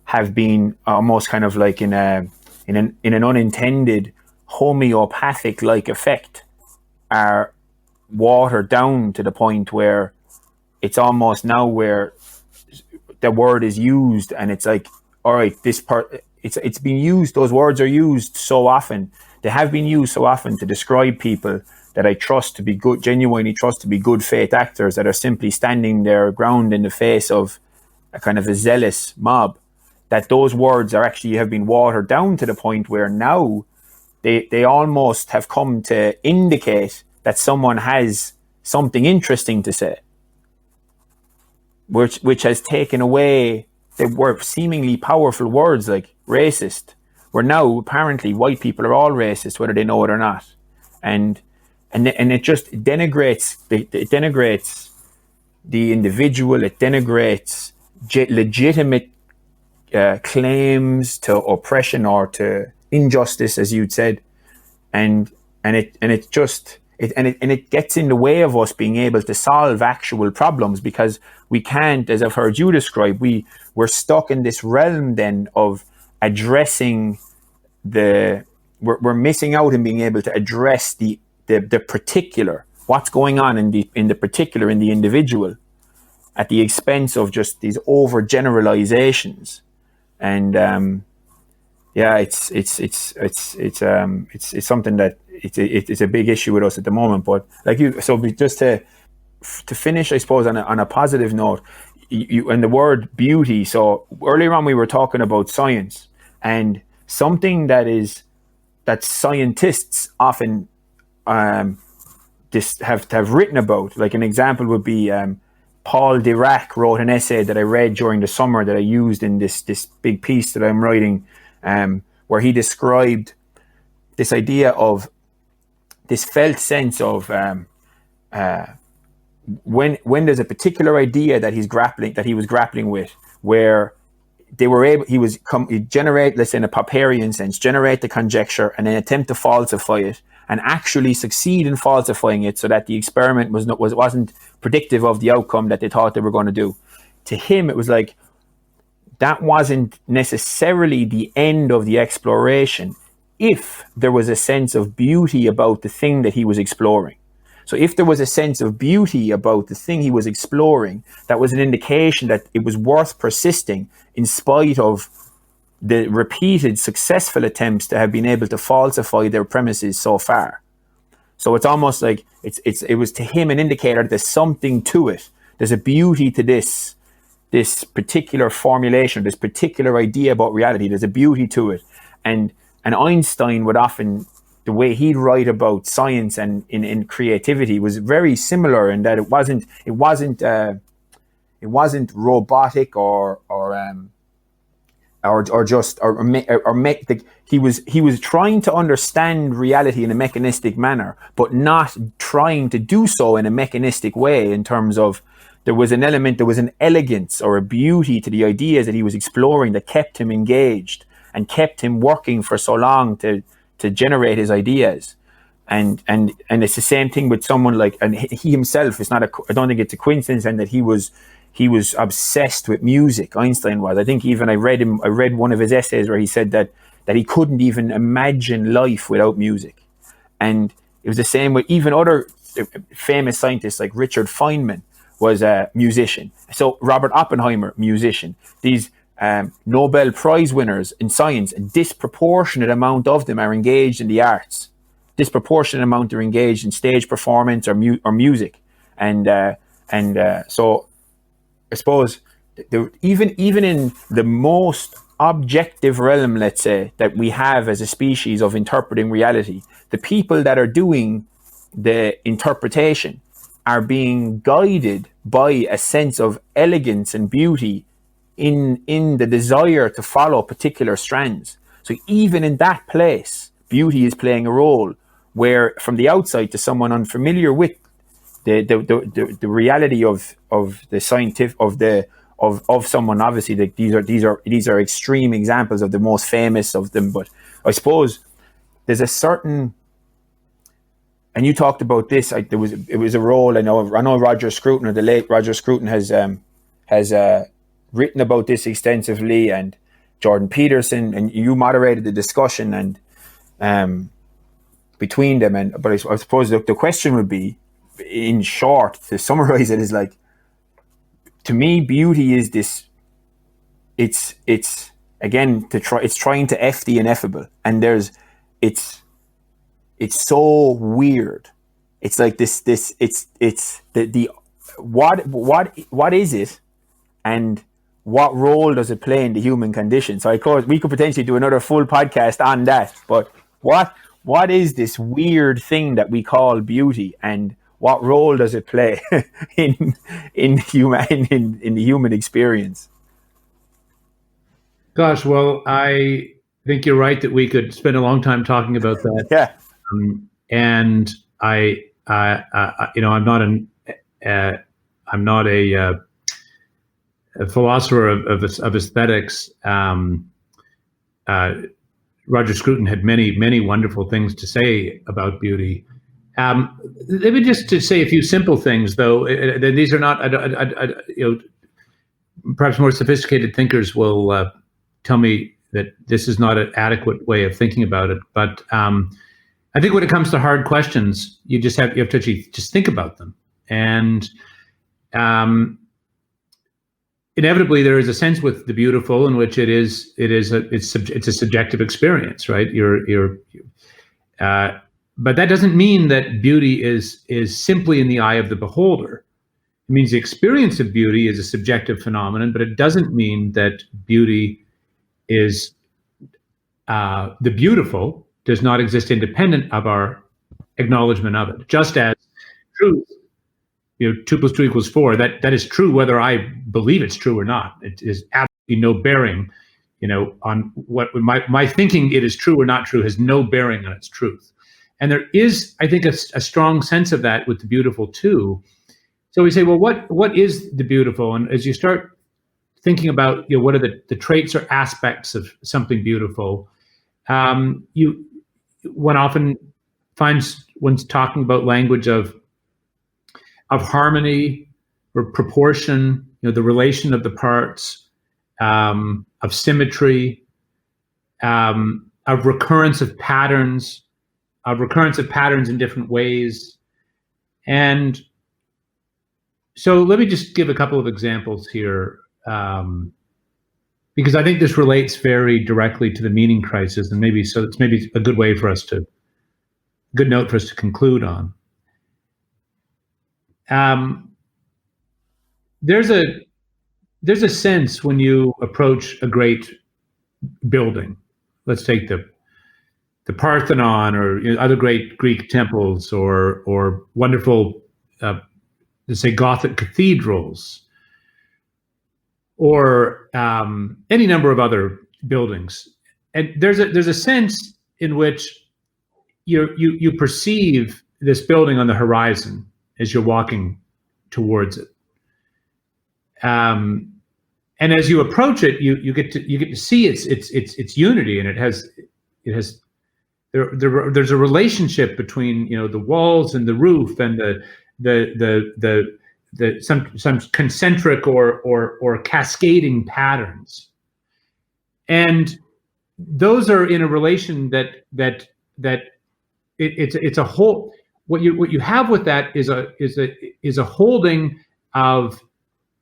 have been almost kind of like in an unintended homeopathic like effect, are watered down to the point where it's almost now where the word is used and it's like, all right, this part, it's been used, those words are used so often, they have been used so often to describe people that I trust to be good, genuinely trust to be good faith actors that are simply standing their ground in the face of a kind of a zealous mob, that those words are actually have been watered down to the point where now they almost have come to indicate that someone has something interesting to say, which has taken away the were seemingly powerful words like racist, where now apparently white people are all racist whether they know it or not, and it just denigrates it denigrates the individual, it denigrates legitimate claims to oppression or to injustice, as you'd said, and it gets in the way of us being able to solve actual problems, because we can't, as I've heard you describe, we're stuck in this realm then of addressing we're missing out in being able to address the particular, what's going on in the particular, in the individual, at the expense of just these overgeneralizations. And it's something that it's a big issue with us at the moment. But just to finish, I suppose, on a positive note, you and the word beauty. So earlier on, we were talking about science, and something that scientists often have written about. Like an example would be Paul Dirac wrote an essay that I read during the summer that I used in this big piece that I'm writing, where he described this idea of this felt sense of when there's a particular idea that he was grappling with, where he generate, let's say in a Popperian sense, generate the conjecture and then attempt to falsify it and actually succeed in falsifying it so that the experiment wasn't predictive of the outcome that they thought they were going to do. To him, it was like that wasn't necessarily the end of the exploration if there was a sense of beauty about the thing that he was exploring. So if there was a sense of beauty about the thing he was exploring, that was an indication that it was worth persisting in spite of the repeated successful attempts to have been able to falsify their premises so far. So it's almost like it was to him an indicator that there's something to it. There's a beauty to this particular formulation, this particular idea about reality. There's a beauty to it. And Einstein would often, the way he'd write about science and in creativity was very similar in that it wasn't robotic he was trying to understand reality in a mechanistic manner, but not trying to do so in a mechanistic way, in terms of there was an elegance or a beauty to the ideas that he was exploring that kept him engaged and kept him working for so long to generate his ideas. And it's the same thing with someone like, and he himself, I don't think it's a coincidence, and that he was obsessed with music. Einstein was. I think even I read one of his essays where he said that he couldn't even imagine life without music. And it was the same with even other famous scientists like Richard Feynman was a musician. So Robert Oppenheimer, musician. These Nobel Prize winners in science, a disproportionate amount of them are engaged in the arts. Disproportionate amount are engaged in stage performance or music. So I suppose even in the most objective realm, let's say, that we have as a species of interpreting reality, the people that are doing the interpretation are being guided by a sense of elegance and beauty in the desire to follow particular strands. So even in that place, beauty is playing a role, where from the outside, to someone unfamiliar with the reality of the scientific of someone, obviously, like these are extreme examples of the most famous of them. But I suppose there's a certain, and you talked about this. It was a role. I know Roger Scruton, or the late Roger Scruton, has written about this extensively, and Jordan Peterson, and you moderated the discussion and between them. But I suppose the question would be, in short, to summarize it, is like, to me, beauty is this. It's trying to F the ineffable, and it's so weird. It's like this it's the what is it, and what role does it play in the human condition? So of course we could potentially do another full podcast on that. But what is this weird thing that we call beauty, and what role does it play in the human experience? Gosh, well, I think you're right that we could spend a long time talking about that. Yeah. And I'm not a philosopher of aesthetics. Roger Scruton had many wonderful things to say about beauty. Let me just to say a few simple things, though. These are not, perhaps more sophisticated thinkers will tell me that this is not an adequate way of thinking about it. But I think when it comes to hard questions, you have to actually just think about them. And inevitably there is a sense with the beautiful in which it's a subjective experience, right? But that doesn't mean that beauty is simply in the eye of the beholder. It means the experience of beauty is a subjective phenomenon, but it doesn't mean that beauty is the beautiful does not exist independent of our acknowledgement of it. Just as truth, 2 + 2 = 4, that is true whether I believe it's true or not. It is absolutely no bearing, on what my thinking it is true or not true has no bearing on its truth. And there is, I think, a strong sense of that with the beautiful too. So we say, well, what is the beautiful? And as you start thinking about, what are the traits or aspects of something beautiful, one often finds one's talking about language of harmony or proportion, the relation of the parts, of symmetry, of recurrence of patterns in different ways. And so let me just give a couple of examples here, because I think this relates very directly to the meaning crisis, and it's maybe a good note for us to conclude on. There's a sense when you approach a great building. Let's take the Parthenon or other great Greek temples or wonderful, let's say, Gothic cathedrals, or any number of other buildings. And there's a sense in which you perceive this building on the horizon as you're walking towards it. And as you approach it, you get to see its unity, and there's a relationship between the walls and the roof and some concentric or cascading patterns, and those are in a relation that it's a whole. What you have with that is a holding of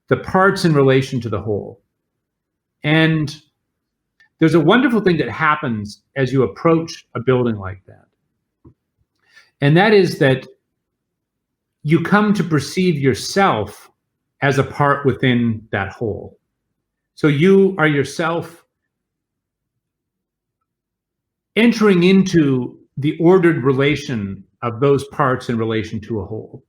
the parts in relation to the whole. And there's a wonderful thing that happens as you approach a building like that. And that is that you come to perceive yourself as a part within that whole. So you are yourself entering into the ordered relation of those parts in relation to a whole.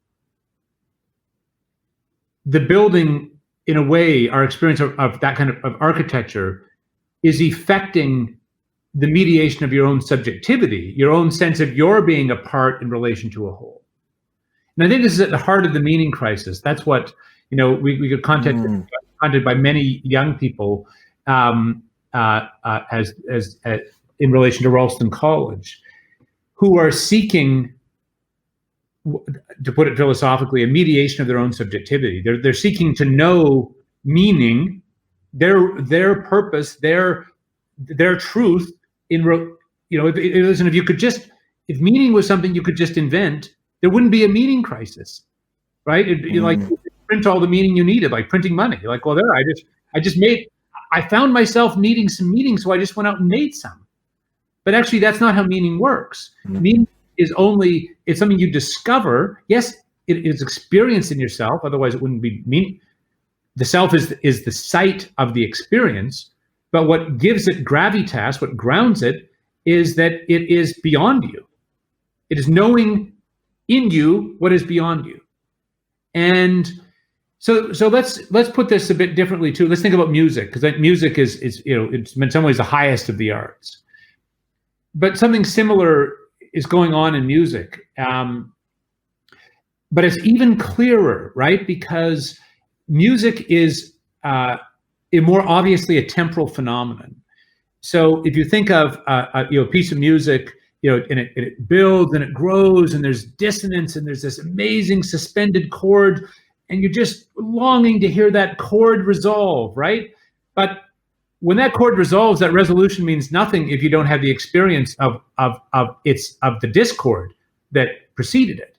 The building, in a way, our experience of that kind of architecture is effecting the mediation of your own subjectivity, your own sense of your being a part in relation to a whole. And I think this is at the heart of the meaning crisis. That's what, we get contacted by many young people as in relation to Ralston College, who are seeking, to put it philosophically, a mediation of their own subjectivity. They're seeking to know meaning, their purpose, their truth. If meaning was something you could just invent, there wouldn't be a meaning crisis, right? Like print all the meaning you needed, like printing money. You're like, well, there, I found myself needing some meaning, so I just went out and made some. But actually, that's not how meaning works. Meaning is it's something you discover. Yes, it is experienced in yourself. Otherwise, it wouldn't be meaning. The self is the site of the experience. But what gives it gravitas, what grounds it, is that it is beyond you. It is knowing in you what is beyond you. And so let's put this a bit differently too. Let's think about music, because music is it's in some ways the highest of the arts. But something similar is going on in music. But it's even clearer, right? Because music is more obviously a temporal phenomenon. So if you think of a piece of music, and it builds and it grows and there's dissonance and there's this amazing suspended chord, and you're just longing to hear that chord resolve, right? But when that chord resolves, that resolution means nothing if you don't have the experience of the discord that preceded it.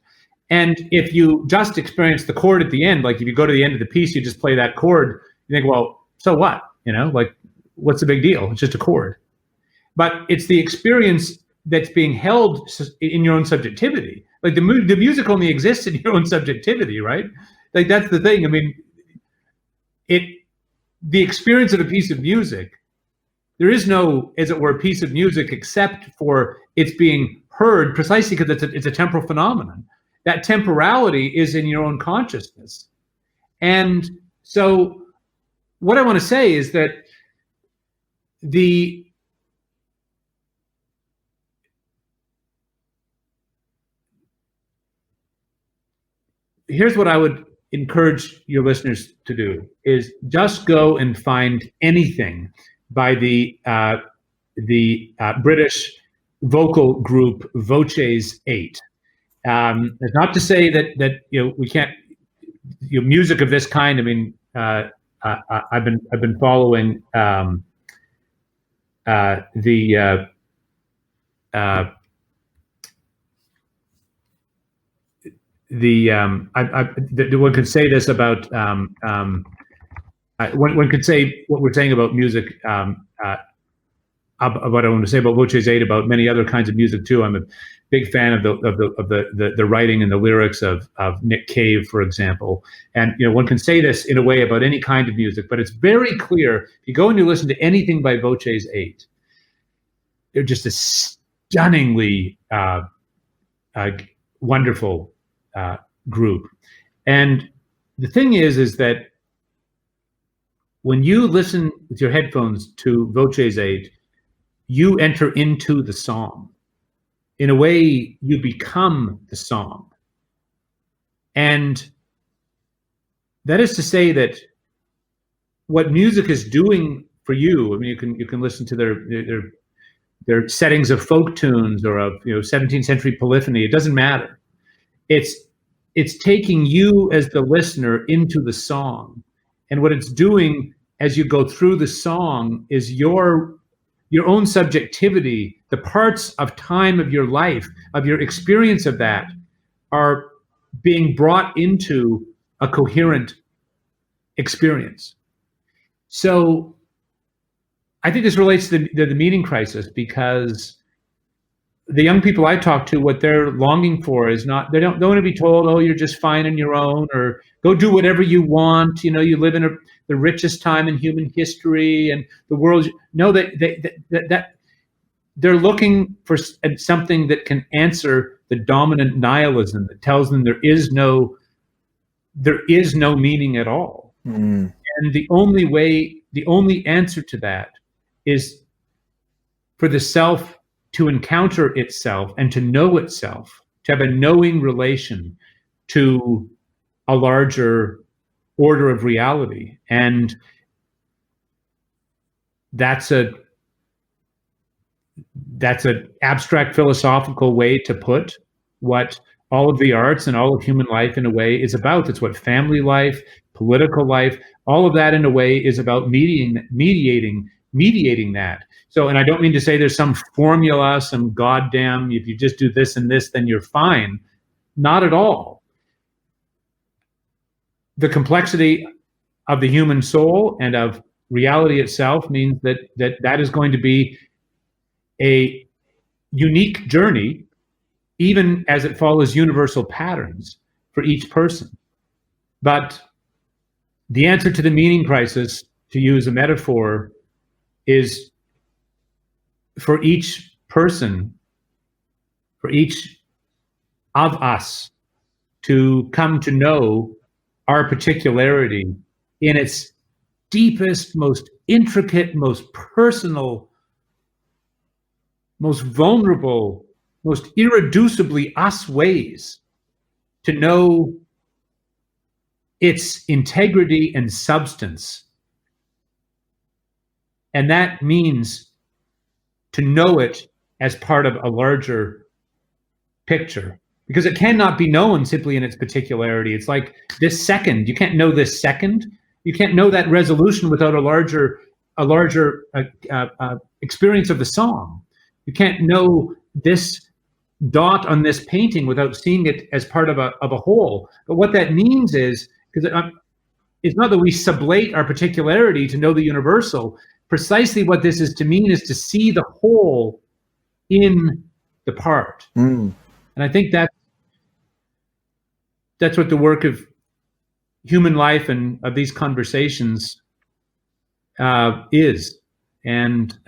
And if you just experience the chord at the end, like if you go to the end of the piece, you just play that chord, You think, well, so what? Like, what's the big deal? It's just a chord. But it's the experience that's being held in your own subjectivity. Like the music only exists in your own subjectivity, right? Like that's the thing. I mean, the experience of a piece of music, there is no, as it were, piece of music except for it's being heard precisely because it's a temporal phenomenon. That temporality is in your own consciousness. And so what I want to say is that here's what I would encourage your listeners to do, is just go and find anything by the British vocal group Voces 8. It's not to say that we can't, music of this kind. I mean, I've been following one could say this about one could say what we're saying about music, what I want to say about Voces 8 about many other kinds of music too. I'm a big fan of the writing and the lyrics of Nick Cave, for example. And one can say this in a way about any kind of music, but it's very clear if you go and you listen to anything by Voces 8, they're just a stunningly wonderful group. And the thing is that when you listen with your headphones to Voces 8, you enter into the song. In a way, you become the song. And that is to say that what music is doing for you, I mean, you can listen to their settings of folk tunes or of 17th century polyphony. It doesn't matter. It's taking you as the listener into the song, and what it's doing as you go through the song is your own subjectivity, the parts of time of your life, of your experience of that, are being brought into a coherent experience. So I think this relates to the meaning crisis, because the young people I talk to, what they're longing for is not, they don't want to be told, oh, you're just fine on your own, or go do whatever you want. You live in the richest time in human history and the world. No, that they're looking for something that can answer the dominant nihilism that tells them there is no meaning at all. And the only answer to that is for the self to encounter itself and to know itself, to have a knowing relation to a larger order of reality. And that's an abstract philosophical way to put what all of the arts and all of human life in a way is about. It's what family life, political life, all of that in a way is about mediating that. So, and I don't mean to say there's some formula, some goddamn, if you just do this and this, then you're fine. Not at all. The complexity of the human soul and of reality itself means that is going to be a unique journey, even as it follows universal patterns for each person. But the answer to the meaning crisis, to use a metaphor, is for each person, for each of us to come to know our particularity in its deepest, most intricate, most personal, most vulnerable, most irreducibly us ways, to know its integrity and substance. And that means to know it as part of a larger picture, because it cannot be known simply in its particularity. It's like this second. You can't know this second. You can't know that resolution without a larger experience of the song. You can't know this dot on this painting without seeing it as part of a whole. But what that means is, because we sublate our particularity to know the universal. Precisely what this is to mean is to see the whole in the part. And I think that's what the work of human life and of these conversations is. And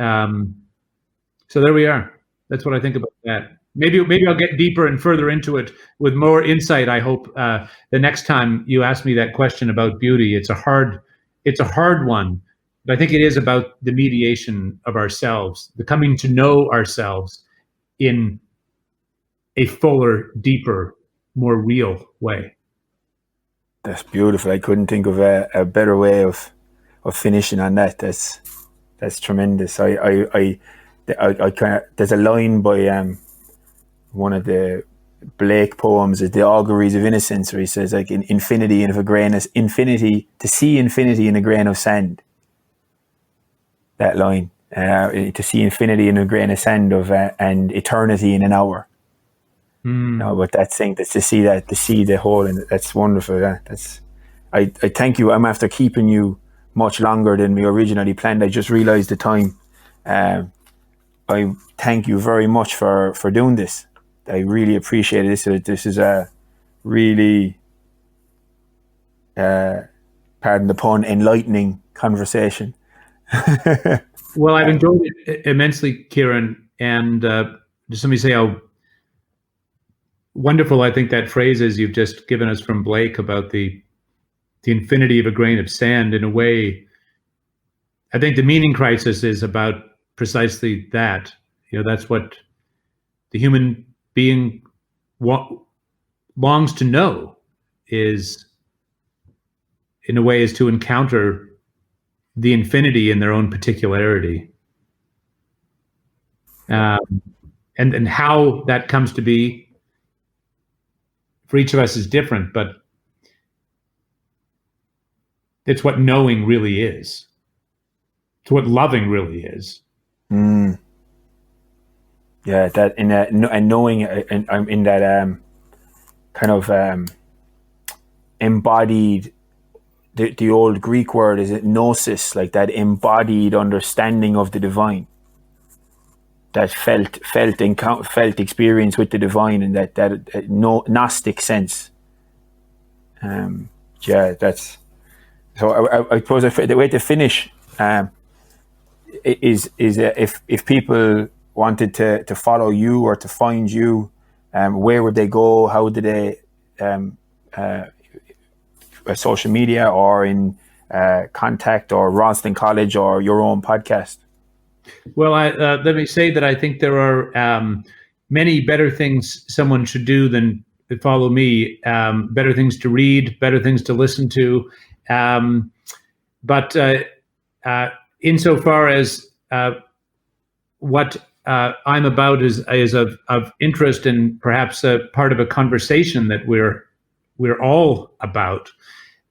so there we are. That's what I think about that. Maybe I'll get deeper and further into it with more insight, I hope, the next time you ask me that question about beauty. It's a hard one, but I think it is about the mediation of ourselves, the coming to know ourselves in a fuller, deeper, more real way. That's beautiful. I couldn't think of a better way of finishing on that. That's tremendous. I kind of, there's a line by one of the Blake poems, is the Auguries of Innocence, where he says, like, in infinity and of a grain of infinity, to see infinity in a grain of sand. That line, to see infinity in a grain of sand and eternity in an hour. No, but that thing, that's to see the whole, and that's wonderful. Yeah, I thank you. I'm after keeping you much longer than we originally planned. I just realised the time. I thank you very much for doing this. I really appreciate it. This is a really, pardon the pun, enlightening conversation. Well, I've enjoyed it immensely, Ciaran, and just let me say how wonderful I think that phrase is you've just given us from Blake about the infinity of a grain of sand. In a way, I think the meaning crisis is about precisely that. That's what the human being longs to know, is, in a way, is to encounter the infinity in their own particularity. And how that comes to be for each of us is different, but it's what knowing really is. It's what loving really is. Yeah, that in that, and knowing, and I'm in that kind of embodied. The old Greek word is gnosis, like that embodied understanding of the divine. That felt experience with the divine, and that Gnostic sense. Yeah, that's. So I suppose the way to finish is if people wanted to follow you or to find you, where would they go? How did they social media, or in contact, or Ralston College, or your own podcast? Well, let me say that I think there are many better things someone should do than follow me. Better things to read, better things to listen to. But insofar as what I'm about is of interest, and perhaps a part of a conversation that we're all about.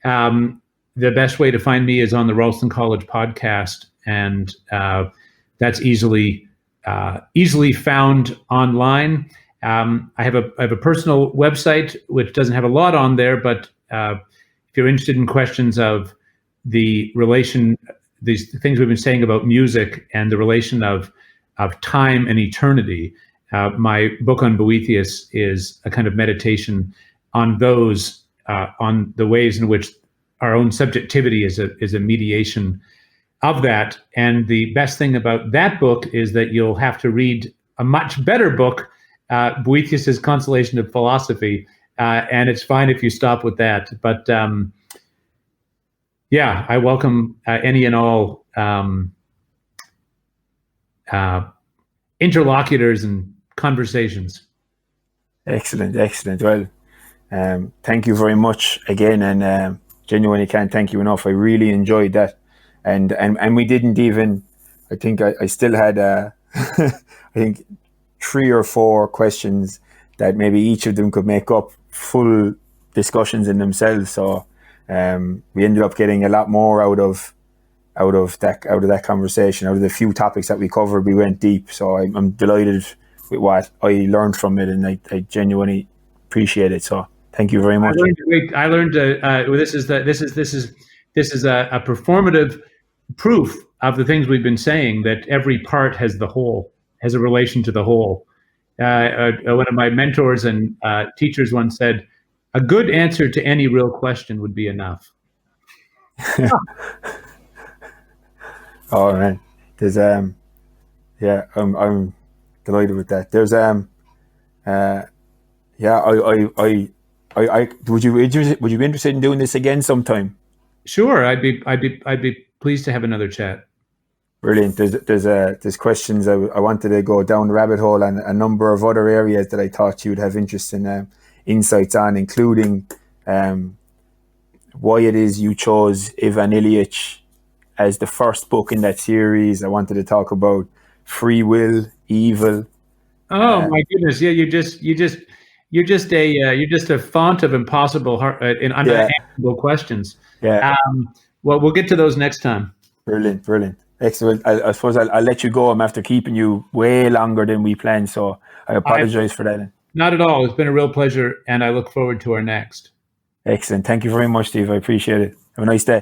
The best way to find me is on the Ralston College podcast, and that's easily found online. I have a personal website which doesn't have a lot on there, but if you're interested in questions of the relation, these things we've been saying about music and the relation of time and eternity, my book on Boethius is a kind of meditation on those, on the ways in which our own subjectivity is a mediation of that. And the best thing about that book is that you'll have to read a much better book, Boethius's Consolation of Philosophy, and it's fine if you stop with that. But yeah, I welcome any and all interlocutors and conversations. Excellent. Well, thank you very much again, and genuinely can't thank you enough. I really enjoyed that, and we didn't even. I think I still had I think 3 or 4 questions that maybe each of them could make up full discussions in themselves. So we ended up getting a lot more out of that conversation. Out of the few topics that we covered, we went deep. So I'm delighted with what I learned from it, and I genuinely appreciate it. So thank you very much. I learned. This is this is a performative proof of the things we've been saying, that every part has the whole, has a relation to the whole. One of my mentors and teachers once said, a good answer to any real question would be enough. Oh man, there's yeah, I'm delighted with that. There's yeah, I would you be interested in doing this again sometime? Sure, I'd be pleased to have another chat. Brilliant. There's questions I wanted to go down the rabbit hole, and a number of other areas that I thought you would have interest in insights on, including why it is you chose Ivan Ilyich as the first book in that series. I wanted to talk about free will, evil. Oh my goodness! Yeah, you're just a font of impossible and unanswerable questions. Yeah. Well, we'll get to those next time. Brilliant. Excellent. I suppose I'll let you go. I'm after keeping you way longer than we planned, so I apologize for that. Not at all. It's been a real pleasure, and I look forward to our next. Excellent. Thank you very much, Steve. I appreciate it. Have a nice day.